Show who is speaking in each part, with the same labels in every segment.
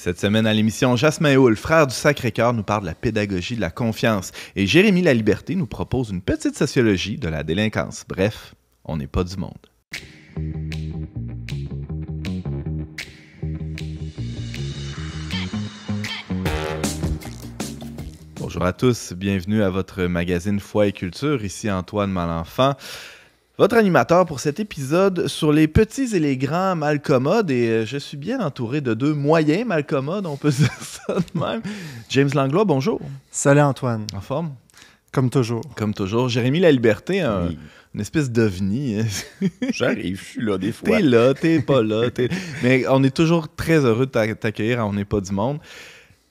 Speaker 1: Cette semaine à l'émission, Jasmin Houle, frère du Sacré-Cœur, nous parle de la pédagogie de la confiance et Jérémy Laliberté nous propose une petite sociologie de la délinquance. Bref, on n'est pas du monde. Bonjour à tous, bienvenue à votre magazine Foi et Culture, ici Antoine Malenfant. Votre animateur pour cet épisode sur les petits et les grands malcommodes, et je suis bien entouré de deux moyens malcommodes, on peut dire ça de même. James Langlois, bonjour.
Speaker 2: Salut Antoine.
Speaker 1: En forme?
Speaker 2: Comme toujours.
Speaker 1: Comme toujours. Jérémy Laliberté, une espèce d'ovni.
Speaker 3: J'arrive, je suis là des fois.
Speaker 1: T'es là, t'es pas là. Mais on est toujours très heureux de t'accueillir à On n'est pas du monde.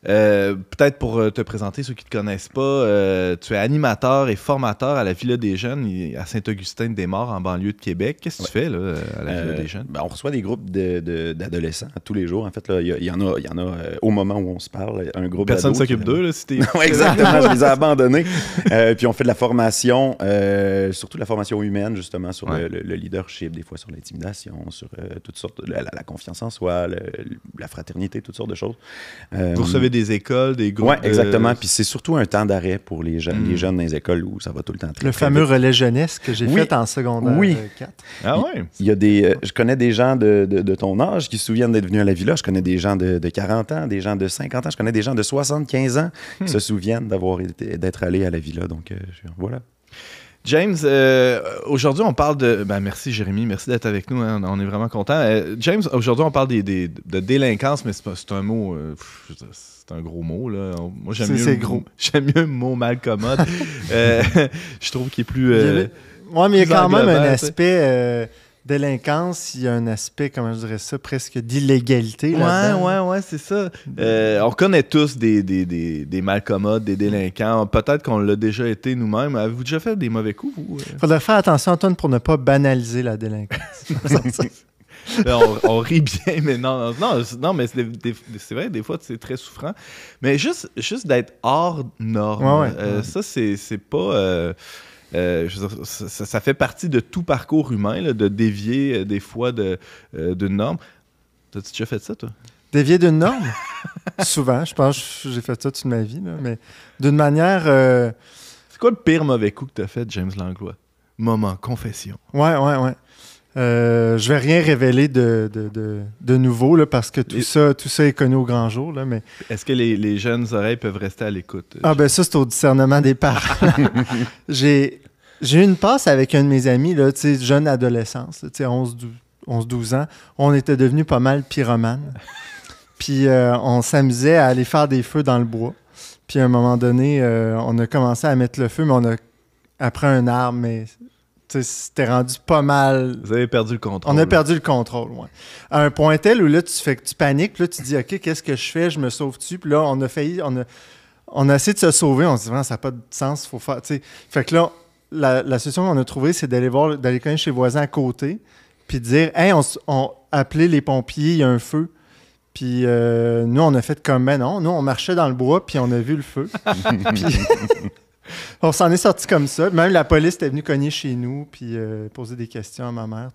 Speaker 1: Peut-être pour te présenter, ceux qui ne te connaissent pas, tu es animateur et formateur à la Villa des Jeunes à Saint-Augustin-des-Maures en banlieue de Québec. Qu'est-ce que tu fais là, à la Villa des Jeunes?
Speaker 3: On reçoit des groupes d'adolescents tous les jours. En fait, il y en a au moment où on se parle, un groupe
Speaker 1: Personne ne s'occupe d'eux, là, si t'es...
Speaker 3: Oui, exactement, je les ai abandonnés. Puis on fait de la formation, surtout de la formation humaine, justement, sur le leadership, des fois sur l'intimidation, sur toutes sortes, la confiance en soi, la fraternité, toutes sortes de choses.
Speaker 1: Vous recevez des écoles, des groupes...
Speaker 3: Oui, exactement. Puis c'est surtout un temps d'arrêt pour les jeunes dans les écoles où ça va tout le temps très,
Speaker 2: le
Speaker 3: très
Speaker 2: fameux
Speaker 3: vite.
Speaker 2: relais jeunesse que j'ai fait en secondaire 4.
Speaker 1: Ah ouais?
Speaker 3: Il y a je connais des gens de ton âge qui se souviennent d'être venus à la Villa. Je connais des gens de 40 ans, des gens de 50 ans. Je connais des gens de 75 ans qui se souviennent d'être allés à la Villa. Donc, voilà.
Speaker 1: James, aujourd'hui, on parle de... merci Jérémy, merci d'être avec nous, hein, on est vraiment contents. James, aujourd'hui, on parle de délinquance, mais c'est un mot... c'est un gros mot, là. Moi, j'aime mieux le mot malcommode. Je trouve qu'il est plus...
Speaker 2: Oui, mais il y a quand même un aspect... délinquance, il y a un aspect, comment je dirais ça, presque d'illégalité là-dedans.
Speaker 1: Ouais, c'est ça. On connaît tous des malcommodes, des délinquants. Peut-être qu'on l'a déjà été nous-mêmes. Avez-vous déjà fait des mauvais coups, vous?
Speaker 2: Faudrait faire attention, Antoine, pour ne pas banaliser la délinquance.
Speaker 1: on rit bien, mais non, mais c'est vrai, des fois, c'est très souffrant. Mais juste d'être hors norme, ça, c'est pas... je veux dire, ça fait partie de tout parcours humain, là, de dévier des fois d'une norme. T'as-tu déjà fait ça, toi?
Speaker 2: Dévier d'une norme? Souvent, je pense que j'ai fait ça toute ma vie, là, mais d'une manière...
Speaker 1: C'est quoi le pire mauvais coup que t'as fait, James Langlois? Moment, confession.
Speaker 2: Ouais. Je vais rien révéler de nouveau, là, parce que tout ça est connu au grand jour. Là, mais...
Speaker 1: Est-ce que les jeunes oreilles peuvent rester à l'écoute?
Speaker 2: Ça, c'est au discernement des parents. J'ai eu une passe avec un de mes amis, là, jeune adolescence, 11-12 ans. On était devenus pas mal pyromanes. Puis on s'amusait à aller faire des feux dans le bois. Puis à un moment donné, on a commencé à mettre le feu, mais après un arbre, mais... c'était rendu pas mal...
Speaker 1: Vous avez perdu le contrôle.
Speaker 2: On a perdu le contrôle, oui. À un point tel où là, tu paniques, puis là, tu dis, OK, qu'est-ce que je fais? Je me sauve-tu? Puis là, on a essayé de se sauver. On se dit, ça n'a pas de sens, il faut faire... T'sais. Fait que là, la solution qu'on a trouvée, c'est d'aller cogner chez les voisins à côté, puis de dire, hey, on appelez les pompiers, il y a un feu. Puis nous, on a fait comme, non, nous, on marchait dans le bois, puis on a vu le feu. Puis... on s'en est sorti comme ça. Même la police était venue cogner chez nous puis poser des questions à ma mère.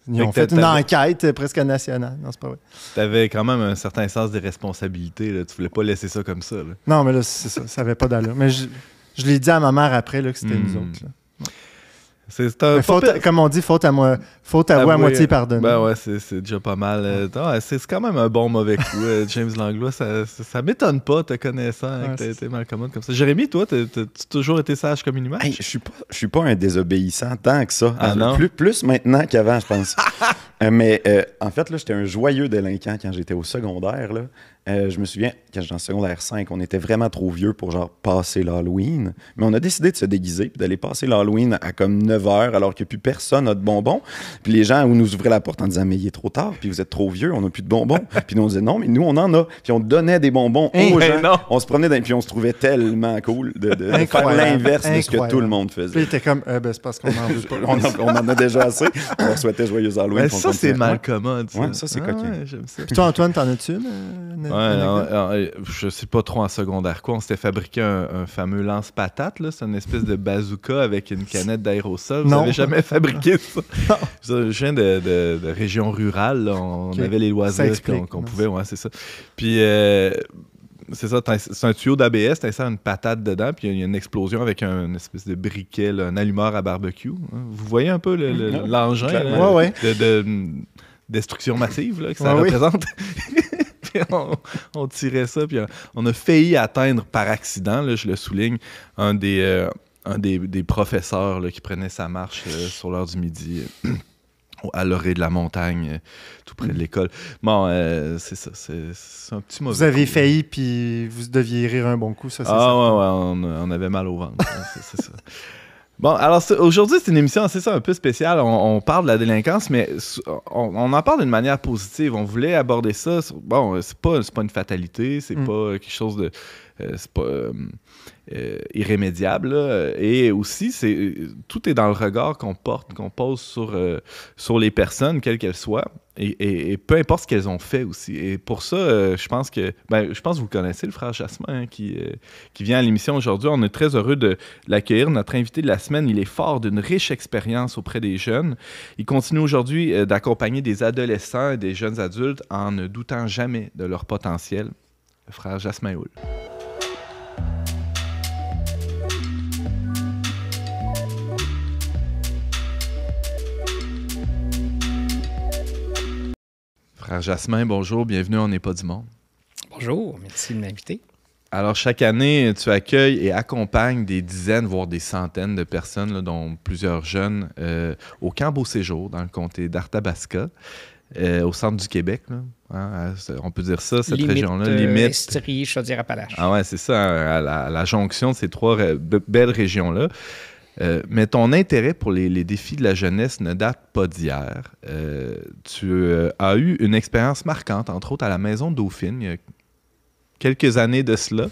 Speaker 2: Ils ont fait une enquête presque nationale. Non, c'est pas vrai.
Speaker 1: Tu avais quand même un certain sens des responsabilités. Là. Tu voulais pas laisser ça comme ça. Là.
Speaker 2: Non, mais là, c'est ça. Ça n'avait pas d'allure. Mais je l'ai dit à ma mère après là, que c'était nous autres. Là. Comme on dit, faute à vous à moitié pardonnée.
Speaker 1: C'est déjà pas mal. C'est quand même un bon mauvais coup, James Langlois. Ça m'étonne pas, te connaissant, que t'as été malcommode comme ça. Jérémy, toi, t'as toujours été sage comme une image?
Speaker 3: Hey, je suis pas un désobéissant tant que ça.
Speaker 1: Non?
Speaker 3: Plus maintenant qu'avant, je pense. Mais en fait, là, j'étais un joyeux délinquant quand j'étais au secondaire. Là. Je me souviens, quand j'étais en secondaire 5, on était vraiment trop vieux pour passer l'Halloween. Mais on a décidé de se déguiser et d'aller passer l'Halloween à comme 9h alors que plus personne n'a de bonbons. Puis les gens nous ouvraient la porte en disant « Mais il est trop tard, puis vous êtes trop vieux, on n'a plus de bonbons. » Puis nous, on disait « Non, mais nous, on en a. » Puis on donnait des bonbons aux gens. On se promenait puis on se trouvait tellement cool de faire l'inverse de ce que tout le monde faisait.
Speaker 2: Puis il était comme c'est parce qu'on en veut pas.
Speaker 3: on en a déjà assez. On souhaitait joyeux Halloween.
Speaker 1: Ça, c'est malcommode.
Speaker 3: Ça, c'est coquin.
Speaker 1: J'aime ça.
Speaker 2: Puis toi, Antoine, t'en as-tu une
Speaker 1: Je sais pas trop en secondaire quoi. On s'était fabriqué un fameux lance-patate. C'est une espèce de bazooka avec une canette d'aérosol. Vous n'avez jamais fabriqué ça? Je viens de région rurale. Là. On avait les loisirs qu'on pouvait. Ouais, c'est ça. Puis... c'est ça, c'est un tuyau d'ABS, tu insères une patate dedans, puis il y a une explosion avec une espèce de briquet, là, un allumeur à barbecue. Hein. Vous voyez un peu l'engin de destruction massive là, que ça représente? Puis on tirait ça, puis on a failli atteindre par accident, là, je le souligne, un des professeurs là, qui prenait sa marche sur l'heure du midi. À l'orée de la montagne, tout près de l'école. Bon, c'est ça, c'est un petit mauvais
Speaker 2: Vous avez
Speaker 1: coup,
Speaker 2: failli, puis vous deviez rire un bon coup, ça, c'est ça?
Speaker 1: On avait mal au ventre, c'est ça. Bon, alors aujourd'hui, c'est une émission, c'est ça, un peu spéciale. On parle de la délinquance, mais on en parle d'une manière positive. On voulait aborder ça. Bon, c'est pas une fatalité, c'est pas quelque chose de... c'est pas irrémédiable. Là. Et aussi, tout est dans le regard qu'on pose sur les personnes, quelles qu'elles soient, et peu importe ce qu'elles ont fait aussi. Et pour ça, je pense que vous connaissez, le frère Jasmin, qui vient à l'émission aujourd'hui. On est très heureux de l'accueillir. Notre invité de la semaine, il est fort d'une riche expérience auprès des jeunes. Il continue aujourd'hui d'accompagner des adolescents et des jeunes adultes en ne doutant jamais de leur potentiel. Le frère Jasmin Houle. Frère Jasmin, bonjour, bienvenue On n'est pas du monde.
Speaker 4: Bonjour, merci de m'inviter.
Speaker 1: Alors, chaque année, tu accueilles et accompagnes des dizaines, voire des centaines de personnes, là, dont plusieurs jeunes, au camp Beau Séjour, dans le comté d'Arthabasca, au centre du Québec. Là. Hein, on peut dire ça, cette région-là.
Speaker 4: Limite Estrie, Chaudière-Appalaches.
Speaker 1: Ah ouais, c'est ça, à la jonction de ces trois belles régions-là. Mais ton intérêt pour les défis de la jeunesse ne date pas d'hier. Tu as eu une expérience marquante, entre autres à la Maison Dauphine, il y a quelques années de cela.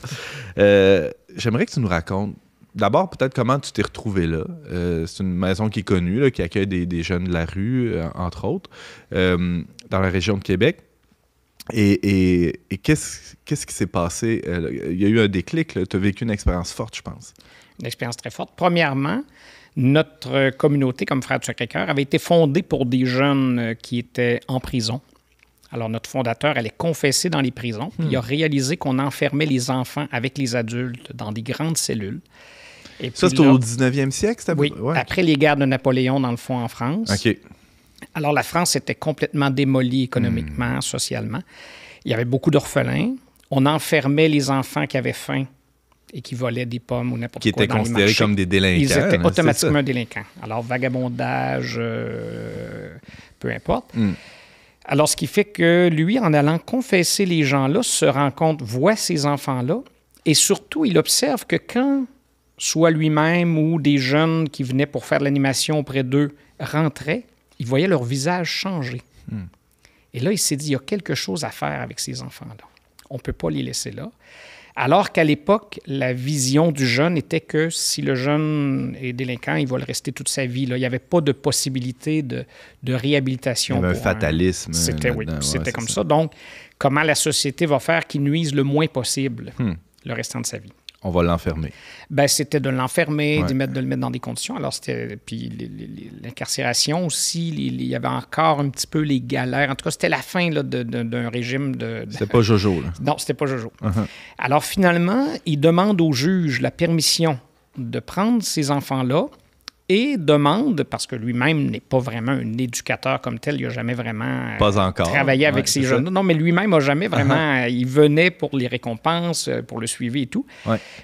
Speaker 1: J'aimerais que tu nous racontes, d'abord, peut-être comment tu t'es retrouvé là. C'est une maison qui est connue, là, qui accueille des jeunes de la rue, entre autres, dans la région de Québec. Et qu'est-ce qui s'est passé? Il y a eu un déclic, tu as vécu une expérience forte, je pense.
Speaker 4: Une expérience très forte. Premièrement, notre communauté, comme Frères du Sacré-Cœur, avait été fondée pour des jeunes qui étaient en prison. Alors, notre fondateur allait confesser dans les prisons. Il a réalisé qu'on enfermait les enfants avec les adultes dans des grandes cellules. Et
Speaker 1: ça, c'était au 19e siècle?
Speaker 4: Oui, après les guerres de Napoléon, dans le fond, en France.
Speaker 1: OK.
Speaker 4: Alors, la France était complètement démolie économiquement, socialement. Il y avait beaucoup d'orphelins. On enfermait les enfants qui avaient faim et qui volaient des pommes ou n'importe quoi dans les marchés. Qui étaient considérés comme
Speaker 1: des délinquants.
Speaker 4: Ils étaient automatiquement délinquants. Alors, vagabondage, peu importe. Alors, ce qui fait que lui, en allant confesser les gens-là, se rend compte, voit ces enfants-là, et surtout, il observe que quand soit lui-même ou des jeunes qui venaient pour faire de l'animation auprès d'eux rentraient, il voyait leur visage changer. Et là, il s'est dit, il y a quelque chose à faire avec ces enfants-là. On ne peut pas les laisser là. Alors qu'à l'époque, la vision du jeune était que si le jeune est délinquant, il va le rester toute sa vie. Là. Il n'y avait pas de possibilité de réhabilitation.
Speaker 1: Il y avait un fatalisme.
Speaker 4: C'était comme ça. Donc, comment la société va faire qu'il nuise le moins possible le restant de sa vie?
Speaker 1: On va l'enfermer.
Speaker 4: Ben, c'était de l'enfermer, de le mettre dans des conditions. Alors, c'était... Puis l'incarcération aussi, il y avait encore un petit peu les galères. En tout cas, c'était la fin là, d'un régime de...
Speaker 1: C'était pas Jojo, là.
Speaker 4: Non, c'était pas Jojo. Alors, finalement, il demande au juge la permission de prendre ces enfants-là et demande, parce que lui-même n'est pas vraiment un éducateur comme tel, il n'a jamais vraiment travaillé avec ces jeunes. Non, mais lui-même n'a jamais vraiment... Il venait pour les récompenses, pour le suivi et tout.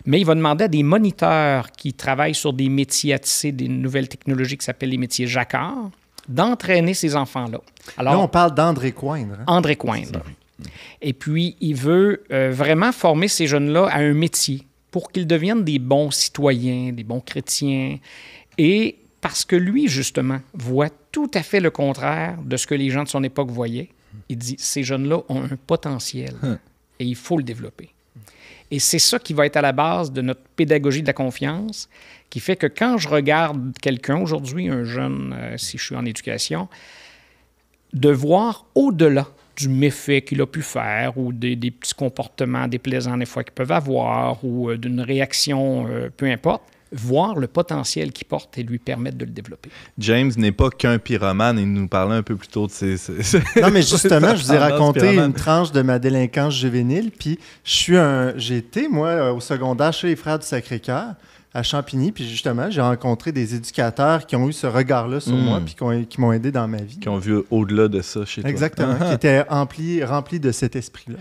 Speaker 4: Mais il va demander à des moniteurs qui travaillent sur des métiers à tisser, des nouvelles technologies qui s'appellent les métiers jacquards, d'entraîner ces enfants-là. Alors,
Speaker 2: là, on parle d'André Coindre. Hein?
Speaker 4: André Coindre. Et puis, il veut vraiment former ces jeunes-là à un métier pour qu'ils deviennent des bons citoyens, des bons chrétiens. Et parce que lui, justement, voit tout à fait le contraire de ce que les gens de son époque voyaient, il dit, ces jeunes-là ont un potentiel et il faut le développer. Et c'est ça qui va être à la base de notre pédagogie de la confiance, qui fait que quand je regarde quelqu'un, aujourd'hui, un jeune, si je suis en éducation, de voir au-delà du méfait qu'il a pu faire ou des petits comportements déplaisants des fois qu'ils peuvent avoir ou d'une réaction, peu importe, voir le potentiel qu'il porte et lui permettre de le développer.
Speaker 1: James n'est pas qu'un pyromane. Il nous parlait un peu plus tôt de ses...
Speaker 2: Non, mais justement, je vous ai raconté une tranche de ma délinquance juvénile. Puis j'ai été, moi, au secondaire chez les Frères du Sacré-Cœur, à Champigny. Puis justement, j'ai rencontré des éducateurs qui ont eu ce regard-là sur moi puis qui m'ont aidé dans ma vie.
Speaker 1: Qui ont vu au-delà de ça chez toi.
Speaker 2: Exactement, qui étaient remplis de cet esprit-là.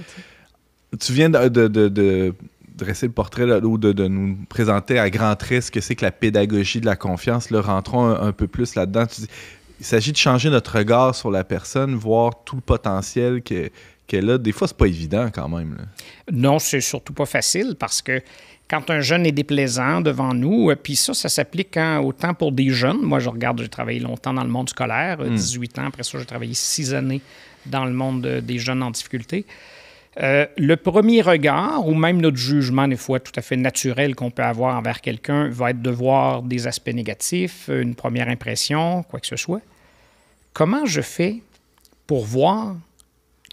Speaker 1: Tu viens de dresser le portrait là, ou de nous présenter à grands traits ce que c'est que la pédagogie de la confiance. Là, rentrons un peu plus là-dedans. Tu dis, il s'agit de changer notre regard sur la personne, voir tout le potentiel qu'elle a. Des fois, c'est pas évident quand même. Là.
Speaker 4: Non, c'est surtout pas facile parce que quand un jeune est déplaisant devant nous, puis ça s'applique autant pour des jeunes. Moi, j'ai travaillé longtemps dans le monde scolaire, 18 ans. Après ça, j'ai travaillé 6 années dans le monde des jeunes en difficulté. Le premier regard, ou même notre jugement, des fois tout à fait naturel qu'on peut avoir envers quelqu'un, va être de voir des aspects négatifs, une première impression, quoi que ce soit. Comment je fais pour voir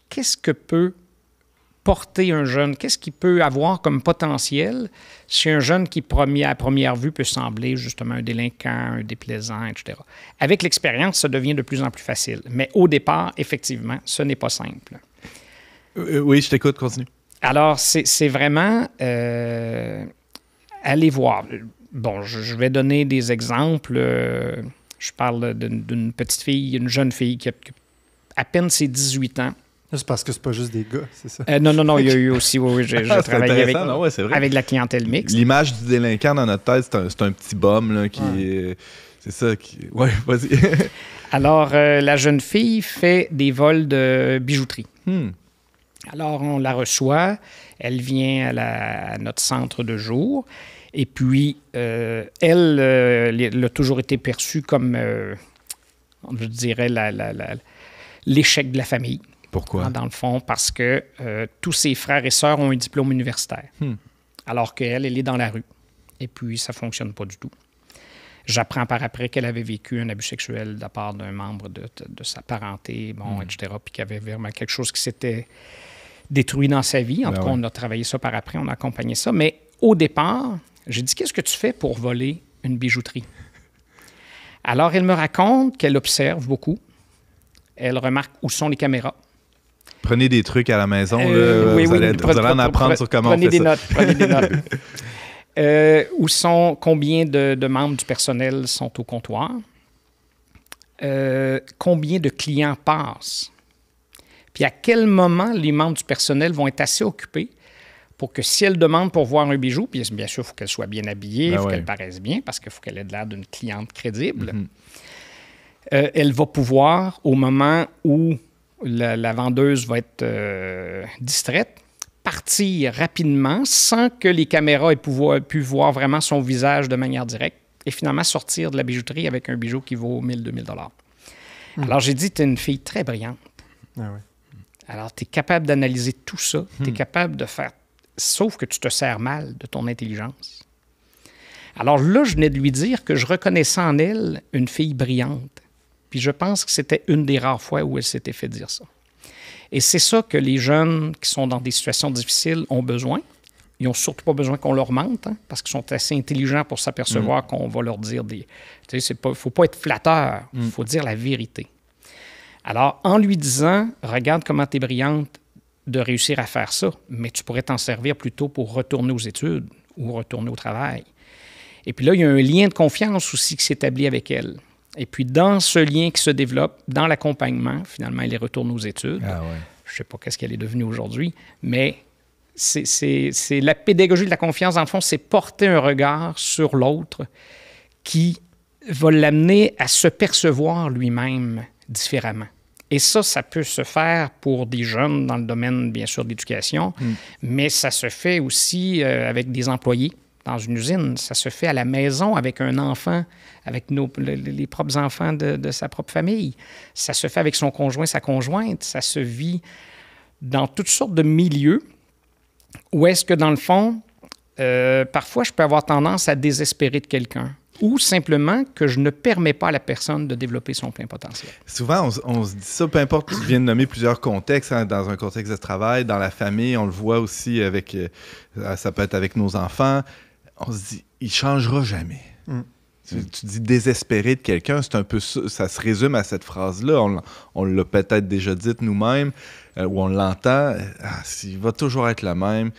Speaker 4: qu'est-ce que peut porter un jeune, qu'est-ce qu'il peut avoir comme potentiel chez un jeune qui, à première vue, peut sembler justement un délinquant, un déplaisant, etc. Avec l'expérience, ça devient de plus en plus facile. Mais au départ, effectivement, ce n'est pas simple.
Speaker 1: Oui, je t'écoute, continue.
Speaker 4: Alors, c'est vraiment aller voir. Bon, je vais donner des exemples. Je parle d'une petite fille, une jeune fille qui a à peine ses 18 ans.
Speaker 2: C'est parce que c'est pas juste des gars, c'est ça?
Speaker 4: Non, il y a eu aussi, oui, j'ai travaillé avec la clientèle mixte.
Speaker 1: L'image du délinquant dans notre tête, c'est un petit bum là, qui... C'est ça qui... Oui, vas-y.
Speaker 4: Alors, la jeune fille fait des vols de bijouterie. Alors, on la reçoit, elle vient à notre centre de jour, et puis, elle a toujours été perçue comme, je dirais, l'échec de la famille.
Speaker 1: Pourquoi?
Speaker 4: Dans le fond, parce que tous ses frères et sœurs ont un diplôme universitaire, alors qu'elle, elle est dans la rue, et puis ça ne fonctionne pas du tout. J'apprends par après qu'elle avait vécu un abus sexuel de la part d'un membre de sa parenté, etc., puis qu'il y avait vraiment quelque chose qui s'était détruit dans sa vie. En tout cas, on a travaillé ça par après, on a accompagné ça. Mais au départ, j'ai dit, qu'est-ce que tu fais pour voler une bijouterie? Alors, elle me raconte qu'elle observe beaucoup. Elle remarque où sont les caméras.
Speaker 1: Prenez des trucs à la maison. Vous allez en apprendre sur comment on fait ça.
Speaker 4: Prenez des notes. Combien de membres du personnel sont au comptoir? Combien de clients passent? Puis à quel moment les membres du personnel vont être assez occupés pour que si elle demande pour voir un bijou, puis bien sûr, il faut qu'elle soit bien habillée, il faut qu'elle paraisse bien, parce qu'il faut qu'elle ait l'air d'une cliente crédible. Elle va pouvoir, au moment où la vendeuse va être distraite, partir rapidement sans que les caméras aient pu voir vraiment son visage de manière directe et finalement sortir de la bijouterie avec un bijou qui vaut 1 000, 2 000 $. Alors, j'ai dit, tu es une fille très brillante. Alors, tu es capable d'analyser tout ça. Tu es capable de faire... Sauf que tu te sers mal de ton intelligence. Alors là, je venais de lui dire que je reconnaissais en elle une fille brillante. Puis je pense que c'était une des rares fois où elle s'était fait dire ça. Et c'est ça que les jeunes qui sont dans des situations difficiles ont besoin. Ils n'ont surtout pas besoin qu'on leur mente, parce qu'ils sont assez intelligents pour s'apercevoir qu'on va leur dire des... Tu sais, il ne faut pas être flatteur, il faut dire la vérité. Alors, en lui disant, regarde comment tu es brillante de réussir à faire ça, mais tu pourrais t'en servir plutôt pour retourner aux études ou retourner au travail. Et puis là, il y a un lien de confiance aussi qui s'établit avec elle. Et puis, dans ce lien qui se développe, dans l'accompagnement, finalement, elle est retournée aux études. Je ne sais pas qu'est-ce qu'elle est devenue aujourd'hui, mais c'est la pédagogie de la confiance, dans le fond, c'est porter un regard sur l'autre qui va l'amener à se percevoir lui-même différemment. Et ça peut se faire pour des jeunes dans le domaine, bien sûr, de l'éducation, mais ça se fait aussi avec des employés dans une usine. Ça se fait à la maison avec un enfant, avec les propres enfants de sa propre famille. Ça se fait avec son conjoint, sa conjointe. Ça se vit dans toutes sortes de milieux où est-ce que, dans le fond, parfois, je peux avoir tendance à désespérer de quelqu'un ou simplement que je ne permets pas à la personne de développer son plein potentiel.
Speaker 1: Souvent, on se dit ça, peu importe, tu viens de nommer plusieurs contextes, hein, dans un contexte de travail, dans la famille, on le voit aussi avec, ça peut être avec nos enfants, on se dit, il ne changera jamais. Tu dis désespéré de quelqu'un, c'est un peu ça se résume à cette phrase-là. On l'a peut-être déjà dite nous-mêmes, ou on l'entend, il va toujours être le même.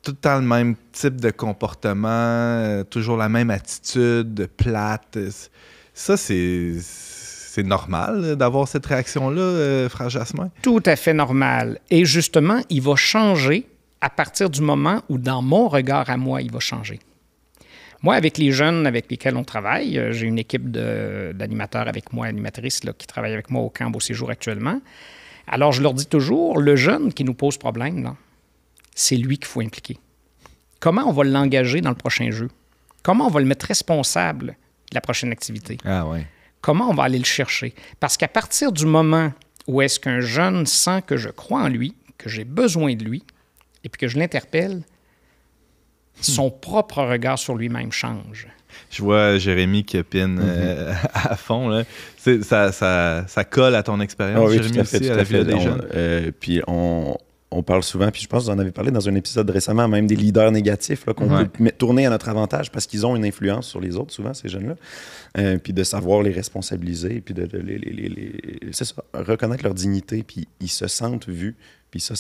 Speaker 1: Tout le temps le même type de comportement, toujours la même attitude, plate. Ça, c'est normal d'avoir cette réaction-là, Frère Jasmin?
Speaker 4: Tout à fait normal. Et justement, il va changer à partir du moment où, dans mon regard à moi, il va changer. Moi, avec les jeunes avec lesquels on travaille, j'ai une équipe d'animateurs avec moi, animatrices, là, qui travaillent avec moi au camp Beau Séjour actuellement. Alors, je leur dis toujours, le jeune qui nous pose problème, là, c'est lui qu'il faut impliquer. Comment on va l'engager dans le prochain jeu? Comment on va le mettre responsable de la prochaine activité?
Speaker 1: Ah ouais.
Speaker 4: Comment on va aller le chercher? Parce qu'à partir du moment où est-ce qu'un jeune sent que je crois en lui, que j'ai besoin de lui, et puis que je l'interpelle, son propre regard sur lui-même change.
Speaker 1: Je vois Jérémy qui opine à fond. Là. Ça colle à ton expérience,
Speaker 3: oui,
Speaker 1: Jérémy, aussi, à la Villa des jeunes.
Speaker 3: Puis on parle souvent, puis je pense que vous en avez parlé dans un épisode récemment, même des leaders négatifs là, qu'on peut tourner à notre avantage parce qu'ils ont une influence sur les autres, souvent, ces jeunes-là. Puis de savoir les responsabiliser, puis c'est ça, reconnaître leur dignité, puis ils se sentent vus. Puis ça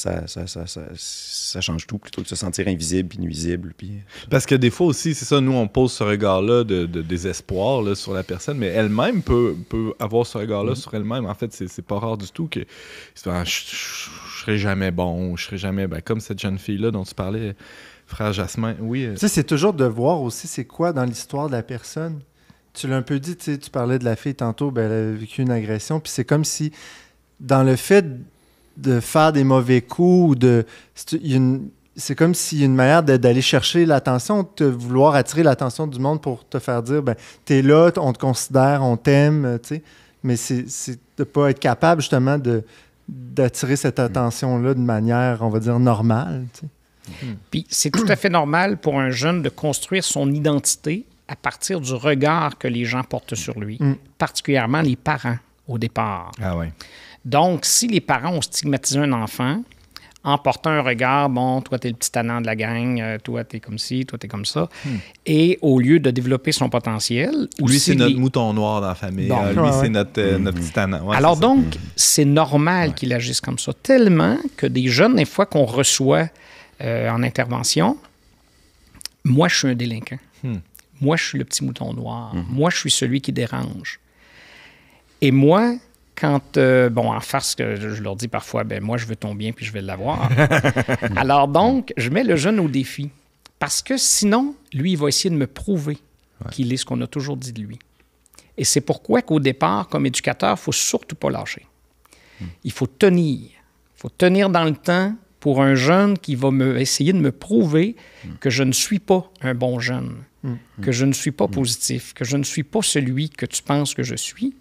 Speaker 3: change tout, plutôt que de se sentir invisible puis nuisible. Puis...
Speaker 1: Parce que des fois aussi, c'est ça, nous, on pose ce regard-là de désespoir là, sur la personne, mais elle-même peut avoir ce regard-là sur elle-même. En fait, c'est pas rare du tout que je serai jamais bon, je serai jamais... comme cette jeune fille-là dont tu parlais, Frère Jasmin. Oui.
Speaker 2: Tu sais, c'est toujours de voir aussi c'est quoi dans l'histoire de la personne. Tu l'as un peu dit, tu parlais de la fille tantôt, elle a vécu une agression, puis c'est comme si, dans le fait de faire des mauvais coups, c'est comme s'il y a une manière d'aller chercher l'attention, de vouloir attirer l'attention du monde pour te faire dire, t'es là, on te considère, on t'aime, tu sais. Mais c'est de ne pas être capable, justement, d'attirer cette attention-là de manière, on va dire, normale, tu sais.
Speaker 4: Puis c'est tout à fait normal pour un jeune de construire son identité à partir du regard que les gens portent sur lui, particulièrement les parents au départ.
Speaker 1: Ah oui.
Speaker 4: Donc, si les parents ont stigmatisé un enfant en portant un regard, bon, toi, t'es le petit tannant de la gang, toi, t'es comme ci, toi, t'es comme ça, et au lieu de développer son potentiel...
Speaker 1: Lui, c'est notre mouton noir dans la famille. Bon, lui, c'est notre petit tannant. Ouais,
Speaker 4: alors donc, c'est normal qu'il agisse comme ça, tellement que des jeunes, des fois qu'on reçoit en intervention, moi, je suis un délinquant. Moi, je suis le petit mouton noir. Moi, je suis celui qui dérange. Et moi... Quand, en farce, que je leur dis parfois, moi, je veux ton bien puis je vais l'avoir. Alors donc, je mets le jeune au défi. Parce que sinon, lui, il va essayer de me prouver qu'il est ce qu'on a toujours dit de lui. Et c'est pourquoi qu'au départ, comme éducateur, il ne faut surtout pas lâcher. Il faut tenir. Il faut tenir dans le temps pour un jeune qui va essayer de me prouver que je ne suis pas un bon jeune, que je ne suis pas positif, que je ne suis pas celui que tu penses que je suis.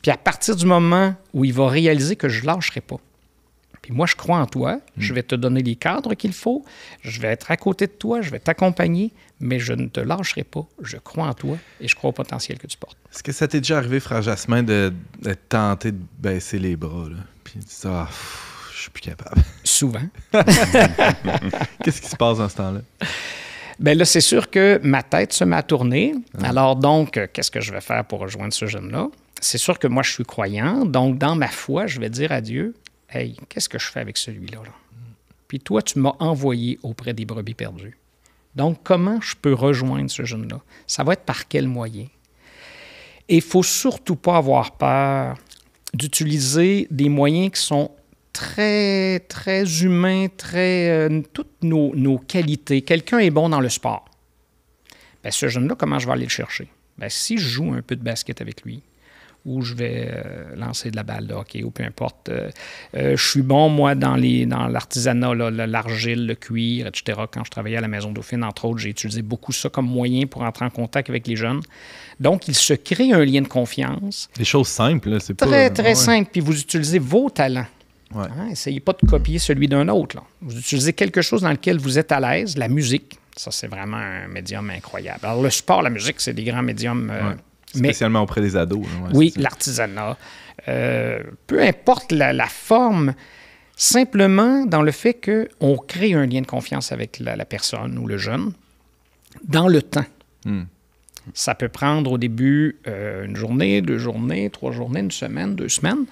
Speaker 4: Puis à partir du moment où il va réaliser que je ne lâcherai pas, puis moi, je crois en toi, je vais te donner les cadres qu'il faut, je vais être à côté de toi, je vais t'accompagner, mais je ne te lâcherai pas, je crois en toi et je crois au potentiel que tu portes.
Speaker 1: Est-ce que ça t'est déjà arrivé, Frère Jasmin, de tenter de baisser les bras, là, puis de dire je suis plus capable?
Speaker 4: Souvent.
Speaker 1: Qu'est-ce qui se passe dans ce temps-là?
Speaker 4: Bien là, c'est sûr que ma tête se met à tourner. Alors donc, qu'est-ce que je vais faire pour rejoindre ce jeune-là? C'est sûr que moi, je suis croyant. Donc, dans ma foi, je vais dire à Dieu, « Hey, qu'est-ce que je fais avec celui-là? Là? Puis toi, tu m'as envoyé auprès des brebis perdues. Donc, comment je peux rejoindre ce jeune-là? Ça va être par quel moyen? » Et il ne faut surtout pas avoir peur d'utiliser des moyens qui sont très, très humains, toutes nos qualités. Quelqu'un est bon dans le sport. Bien, ce jeune-là, comment je vais aller le chercher? Bien, si je joue un peu de basket avec lui, ou je vais lancer de la balle de hockey, ou peu importe. Je suis bon, moi, dans l'artisanat, l'argile, le cuir, etc. Quand je travaillais à la Maison Dauphine, entre autres, j'ai utilisé beaucoup ça comme moyen pour entrer en contact avec les jeunes. Donc, il se crée un lien de confiance.
Speaker 1: Des choses simples, là, c'est
Speaker 4: très, pas... Très simple. Puis vous utilisez vos talents
Speaker 1: Ouais.
Speaker 4: Hein? Essayez pas de copier celui d'un autre. Là. Vous utilisez quelque chose dans lequel vous êtes à l'aise, la musique. Ça, c'est vraiment un médium incroyable. Alors, le sport, la musique, c'est des grands médiums.
Speaker 1: Spécialement auprès des ados. Là,
Speaker 4: oui, l'artisanat. Peu importe la forme, simplement dans le fait qu'on crée un lien de confiance avec la personne ou le jeune dans le temps. Ça peut prendre au début une journée, 2 journées, 3 journées, une semaine, 2 semaines,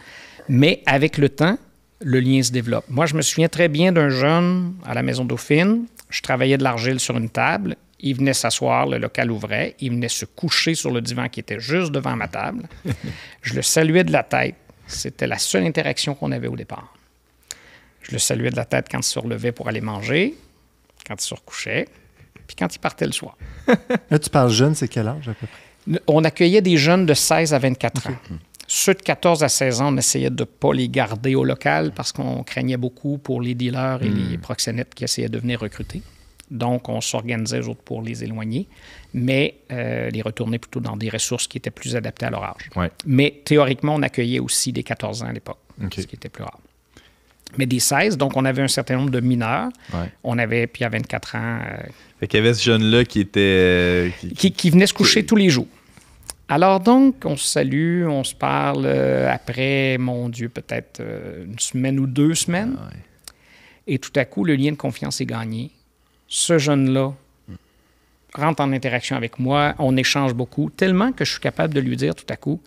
Speaker 4: mais avec le temps, le lien se développe. Moi, je me souviens très bien d'un jeune à la Maison Dauphine. Je travaillais de l'argile sur une table. Il venait s'asseoir, le local ouvrait. Il venait se coucher sur le divan qui était juste devant ma table. Je le saluais de la tête. C'était la seule interaction qu'on avait au départ. Je le saluais de la tête quand il se relevait pour aller manger, quand il se recouchait, puis quand il partait le soir.
Speaker 2: Là, tu parles jeune, c'est quel âge à peu près?
Speaker 4: On accueillait des jeunes de 16 à 24 ans. Ceux de 14 à 16 ans, on essayait de ne pas les garder au local parce qu'on craignait beaucoup pour les dealers et les proxénètes qui essayaient de venir recruter. Donc, on s'organisait, eux autres, pour les éloigner, mais les retourner plutôt dans des ressources qui étaient plus adaptées à leur âge.
Speaker 1: Ouais.
Speaker 4: Mais théoriquement, on accueillait aussi des 14 ans à l'époque, ce qui était plus rare. Mais des 16, donc on avait un certain nombre de mineurs.
Speaker 1: Ouais.
Speaker 4: On avait, puis à 24 ans...
Speaker 1: Fait qu'il y avait ce jeune-là qui était...
Speaker 4: Qui venait se coucher tous les jours. Alors donc, on se salue, on se parle après, mon Dieu, peut-être une semaine ou 2 semaines.
Speaker 1: Ah ouais.
Speaker 4: Et tout à coup, le lien de confiance est gagné. Ce jeune-là rentre en interaction avec moi, on échange beaucoup, tellement que je suis capable de lui dire tout à coup,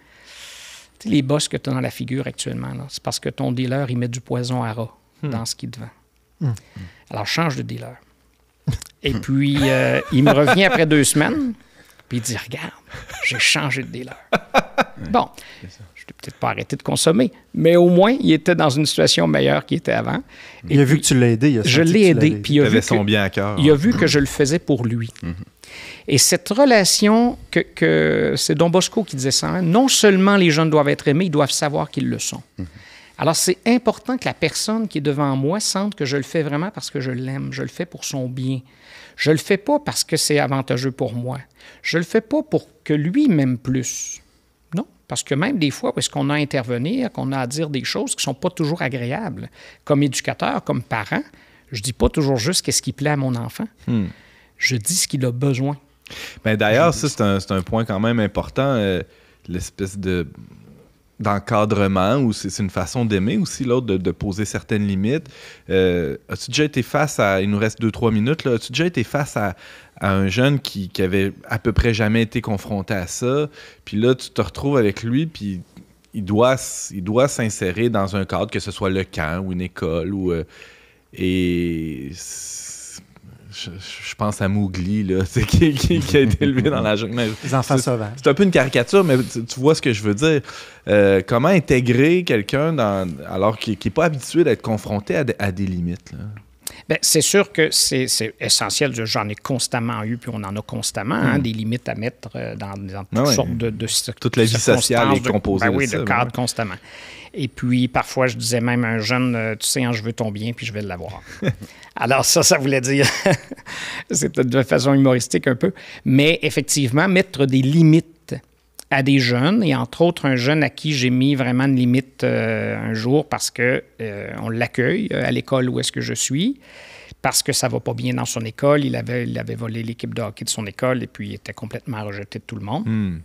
Speaker 4: tu sais, les bosses que tu as dans la figure actuellement, là, c'est parce que ton dealer, il met du poison à rat dans ce qu'il te vend. Alors, change de dealer. Et puis, il me revient après 2 semaines, puis il dit, regarde, j'ai changé de dealer. Bon, je n'ai peut-être pas arrêté de consommer, mais au moins, il était dans une situation meilleure qu'il était avant.
Speaker 2: Il a vu que tu l'as aidé.
Speaker 4: Je l'ai aidé, puis il a vu
Speaker 1: son bien à cœur.
Speaker 4: Il a vu que je le faisais pour lui. Et cette relation, que c'est Don Bosco qui disait ça, hein, non seulement les jeunes doivent être aimés, ils doivent savoir qu'ils le sont. Alors, c'est important que la personne qui est devant moi sente que je le fais vraiment parce que je l'aime, je le fais pour son bien. Je le fais pas parce que c'est avantageux pour moi. Je le fais pas pour que lui m'aime plus. Non, parce que même des fois, où est-ce qu'on a à intervenir, qu'on a à dire des choses qui sont pas toujours agréables. Comme éducateur, comme parent, je dis pas toujours juste qu'est-ce qui plaît à mon enfant. Je dis ce qu'il a besoin.
Speaker 1: Ben d'ailleurs, ça, c'est un point quand même important, l'espèce d'encadrement, ou c'est une façon d'aimer aussi, l'autre, de poser certaines limites. As-tu déjà été face à... Il nous reste 2-3 minutes, là. As-tu déjà été face à un jeune qui avait à peu près jamais été confronté à ça, puis là, tu te retrouves avec lui, puis il doit s'insérer dans un cadre, que ce soit le camp ou une école, ou... Je pense à Mowgli, là, qui a été élevé dans la jungle.
Speaker 2: Les enfants sauvages.
Speaker 1: C'est un peu une caricature, mais tu vois ce que je veux dire. Comment intégrer quelqu'un alors qu'il n'est pas habitué d'être confronté à des limites, là?
Speaker 4: Bien, c'est sûr que c'est essentiel. J'en ai constamment eu, puis on en a constamment, hein, des limites à mettre dans toutes sortes de
Speaker 1: toute la vie sociale est composée
Speaker 4: de ça. Cadre constamment. Et puis, parfois, je disais même à un jeune, tu sais, hein, je veux ton bien, puis je vais l'avoir. Alors ça voulait dire, c'était de façon humoristique un peu, mais effectivement, mettre des limites à des jeunes, et entre autres un jeune à qui j'ai mis vraiment une limite un jour parce qu'on l'accueille à l'école où est-ce que je suis, parce que ça va pas bien dans son école. Il avait volé l'équipe de hockey de son école et puis il était complètement rejeté de tout le monde.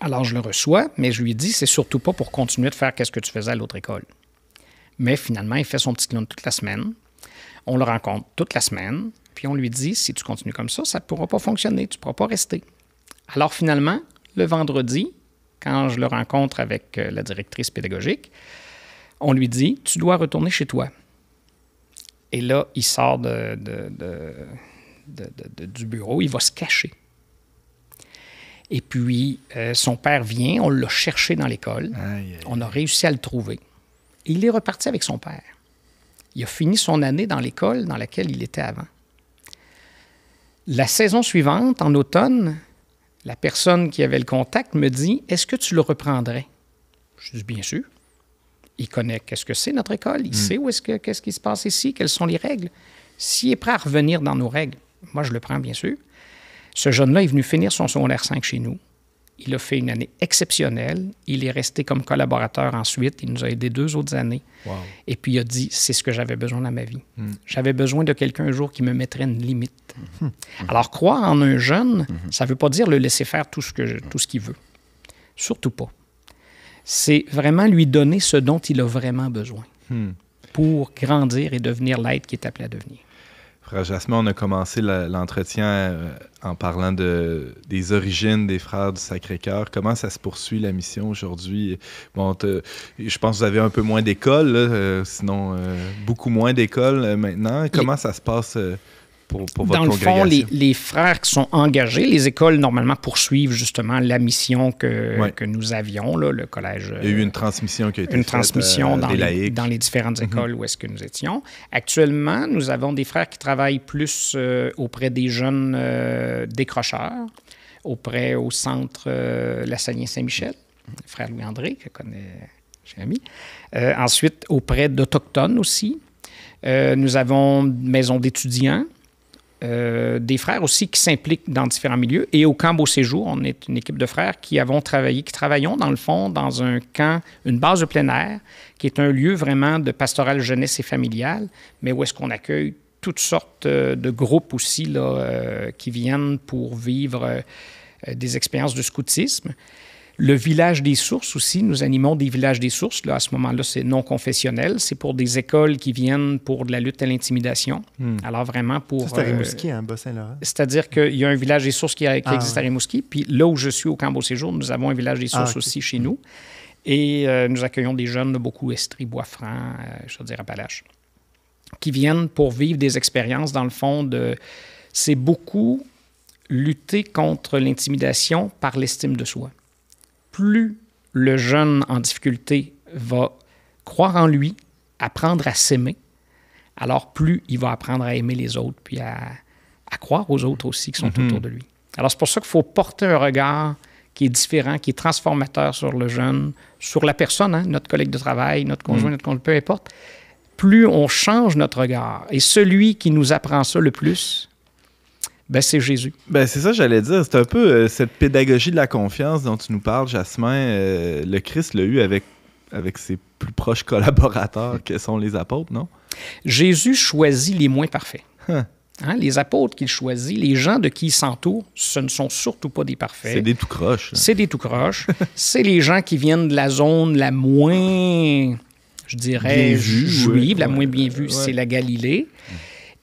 Speaker 4: Alors, je le reçois, mais je lui dis, c'est surtout pas pour continuer de faire qu'est-ce que tu faisais à l'autre école. Mais finalement, il fait son petit clown toute la semaine. On le rencontre toute la semaine, puis on lui dit, si tu continues comme ça ne pourra pas fonctionner, tu ne pourras pas rester. Alors finalement, le vendredi, quand je le rencontre avec la directrice pédagogique, on lui dit, tu dois retourner chez toi. Et là, il sort du bureau, il va se cacher. Et puis, son père vient, on l'a cherché dans l'école, on a réussi à le trouver. Et il est reparti avec son père. Il a fini son année dans l'école dans laquelle il était avant. La saison suivante, en automne, la personne qui avait le contact me dit « Est-ce que tu le reprendrais? » Je dis « Bien sûr. » Il connaît qu'est-ce que c'est notre école, il sait qu'est-ce qui se passe ici, quelles sont les règles. S'il est prêt à revenir dans nos règles, moi je le prends bien sûr. Ce jeune-là est venu finir son secondaire 5 chez nous. Il a fait une année exceptionnelle. Il est resté comme collaborateur ensuite. Il nous a aidé 2 autres années.
Speaker 1: Wow.
Speaker 4: Et puis, il a dit, c'est ce que j'avais besoin dans ma vie. J'avais besoin de quelqu'un un jour qui me mettrait une limite. Alors, croire en un jeune, ça ne veut pas dire le laisser faire tout ce qu'il veut. Surtout pas. C'est vraiment lui donner ce dont il a vraiment besoin pour grandir et devenir l'être qui est appelé à devenir.
Speaker 1: Frère Jasmin, on a commencé l'entretien en parlant des origines des Frères du Sacré-Cœur. Comment ça se poursuit, la mission aujourd'hui? Bon, je pense que vous avez un peu moins d'écoles, sinon beaucoup moins d'écoles maintenant. Comment ça se passe pour votre congrégation?
Speaker 4: Dans le fond, les frères qui sont engagés, les écoles, normalement, poursuivent justement la mission que nous avions, là, le collège.
Speaker 1: Il y a eu une transmission qui a été
Speaker 4: Une
Speaker 1: faite,
Speaker 4: transmission dans
Speaker 1: laïcs.
Speaker 4: les différentes écoles où est-ce que nous étions. Actuellement, nous avons des frères qui travaillent plus auprès des jeunes décrocheurs, au centre Lassagnien-Saint-Michel, le frère Louis-André, que connaît Jérémy. Ensuite, auprès d'Autochtones aussi. Nous avons une maison d'étudiants. Des frères aussi qui s'impliquent dans différents milieux. Et au camp Beau Séjour, on est une équipe de frères qui travaillons dans le fond dans un camp, une base de plein air, qui est un lieu vraiment de pastoral jeunesse et familiale, mais où est-ce qu'on accueille toutes sortes de groupes aussi là, qui viennent pour vivre des expériences de scoutisme. Le village des sources aussi, nous animons des villages des sources. Là, à ce moment-là, c'est non confessionnel. C'est pour des écoles qui viennent pour de la lutte à l'intimidation. Alors vraiment pour...
Speaker 2: C'est à Rimouski, hein, Bas-Saint-Laurent.
Speaker 4: C'est-à-dire qu'il y a un village des sources qui existe à Rimouski. Puis là où je suis, au camp Beau Séjour, nous avons un village des sources aussi chez nous. Et nous accueillons des jeunes, beaucoup Estrie, Bois-Franc, je veux dire Appalaches, qui viennent pour vivre des expériences, dans le fond, c'est beaucoup lutter contre l'intimidation par l'estime de soi. Plus le jeune en difficulté va croire en lui, apprendre à s'aimer, alors plus il va apprendre à aimer les autres, puis à croire aux autres aussi qui sont autour de lui. Alors c'est pour ça qu'il faut porter un regard qui est différent, qui est transformateur sur le jeune, sur la personne, hein, notre collègue de travail, notre conjoint, notre conjoint, peu importe. Plus on change notre regard. Et celui qui nous apprend ça le plus, ben, c'est Jésus.
Speaker 1: Ben, c'est ça que j'allais dire. C'est un peu cette pédagogie de la confiance dont tu nous parles, Jasmin. Le Christ l'a eu avec ses plus proches collaborateurs que sont les apôtres, non?
Speaker 4: Jésus choisit les moins parfaits. Hein, les apôtres qu'il choisit, les gens de qui il s'entoure, ce ne sont surtout pas des parfaits.
Speaker 1: C'est des tout croches.
Speaker 4: C'est des tout croches. C'est les gens qui viennent de la zone la moins, je dirais, juive, la moins bien vue, c'est la Galilée.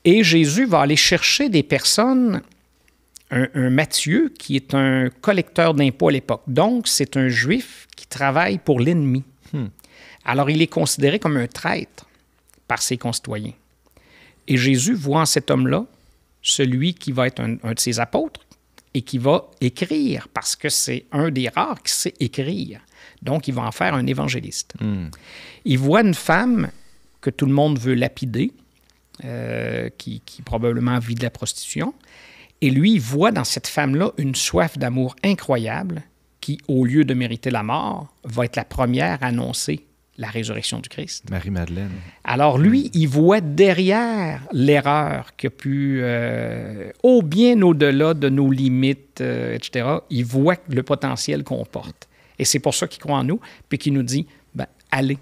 Speaker 4: Et Jésus va aller chercher des personnes, un Matthieu qui est un collecteur d'impôts à l'époque. Donc, c'est un juif qui travaille pour l'ennemi. Alors, il est considéré comme un traître par ses concitoyens. Et Jésus voit en cet homme-là celui qui va être un de ses apôtres et qui va écrire, parce que c'est un des rares qui sait écrire. Donc, il va en faire un évangéliste. Il voit une femme que tout le monde veut lapider, qui probablement vit de la prostitution. Et lui, il voit dans cette femme-là une soif d'amour incroyable qui, au lieu de mériter la mort, va être la première à annoncer la résurrection du Christ.
Speaker 1: Marie-Madeleine.
Speaker 4: Alors lui, il voit derrière l'erreur qui a pu, bien au-delà de nos limites, etc., il voit le potentiel qu'on porte. Et c'est pour ça qu'il croit en nous, puis qu'il nous dit, ben, allez,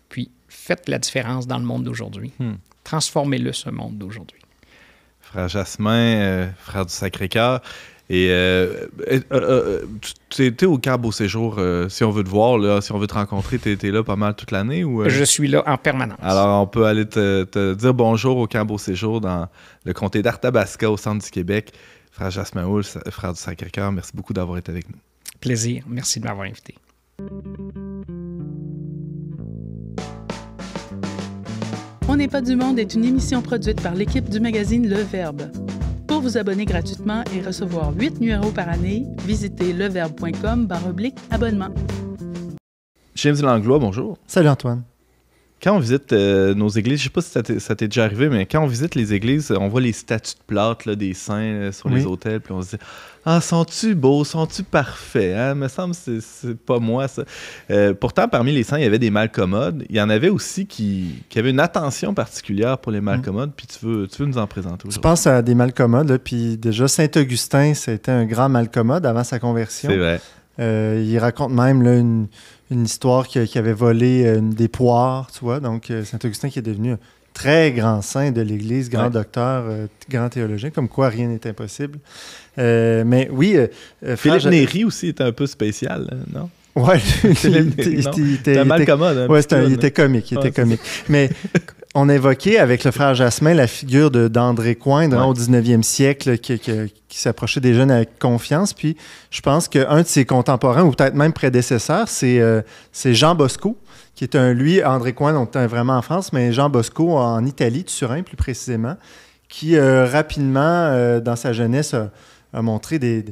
Speaker 4: puis faites la différence dans le monde d'aujourd'hui. Transformez-le, ce monde d'aujourd'hui.
Speaker 1: Frère Jasmin, frère du Sacré-Cœur, et tu étais au camp Beau Séjour, si on veut te voir, là, si on veut te rencontrer, tu étais là pas mal toute l'année? Ou,
Speaker 4: Je suis là en permanence.
Speaker 1: Alors, on peut aller te dire bonjour au camp Beau Séjour dans le comté d'Arthabasca, au centre du Québec. Frère Jasmin Houle, frère du Sacré-Cœur, merci beaucoup d'avoir été avec nous.
Speaker 4: Plaisir. Merci de m'avoir invité.
Speaker 5: On n'est pas du monde est une émission produite par l'équipe du magazine Le Verbe. Pour vous abonner gratuitement et recevoir 8 numéros par année, visitez leverbe.com/abonnement.
Speaker 1: James Langlois, bonjour.
Speaker 2: Salut Antoine.
Speaker 1: Quand on visite nos églises, je ne sais pas si ça t'est déjà arrivé, mais quand on visite les églises, on voit les statues de plâtre là, des saints sur les autels, puis on se dit « Ah, sont-tu beaux, sont-tu parfaits? Hein? » Me semble que c'est pas moi, ça. Pourtant, parmi les saints, il y avait des malcommodes. Il y en avait aussi qui avaient une attention particulière pour les malcommodes, puis tu veux nous en présenter aujourd'hui.
Speaker 2: Tu penses à des malcommodes, là, puis déjà, Saint-Augustin, c'était un grand malcommode avant sa conversion.
Speaker 1: C'est vrai.
Speaker 2: Il raconte même là, une histoire qu'il avait volé des poires, tu vois. Donc, Saint-Augustin qui est devenu un très grand saint de l'Église, grand docteur, grand théologien, comme quoi rien n'est impossible. Mais oui...
Speaker 1: Philippe Néri aussi était un peu spécial, non?
Speaker 2: Oui,
Speaker 1: il était mal commode.
Speaker 2: Oui, il était comique. Mais on évoquait avec le frère Jasmin la figure d'André Coindre au 19e siècle qui s'approchait des jeunes avec confiance. Puis je pense qu'un de ses contemporains, ou peut-être même prédécesseur, c'est Jean Bosco, qui est André Coindre, on était vraiment en France, mais Jean Bosco en Italie, Turin plus précisément, qui rapidement, dans sa jeunesse, a montré de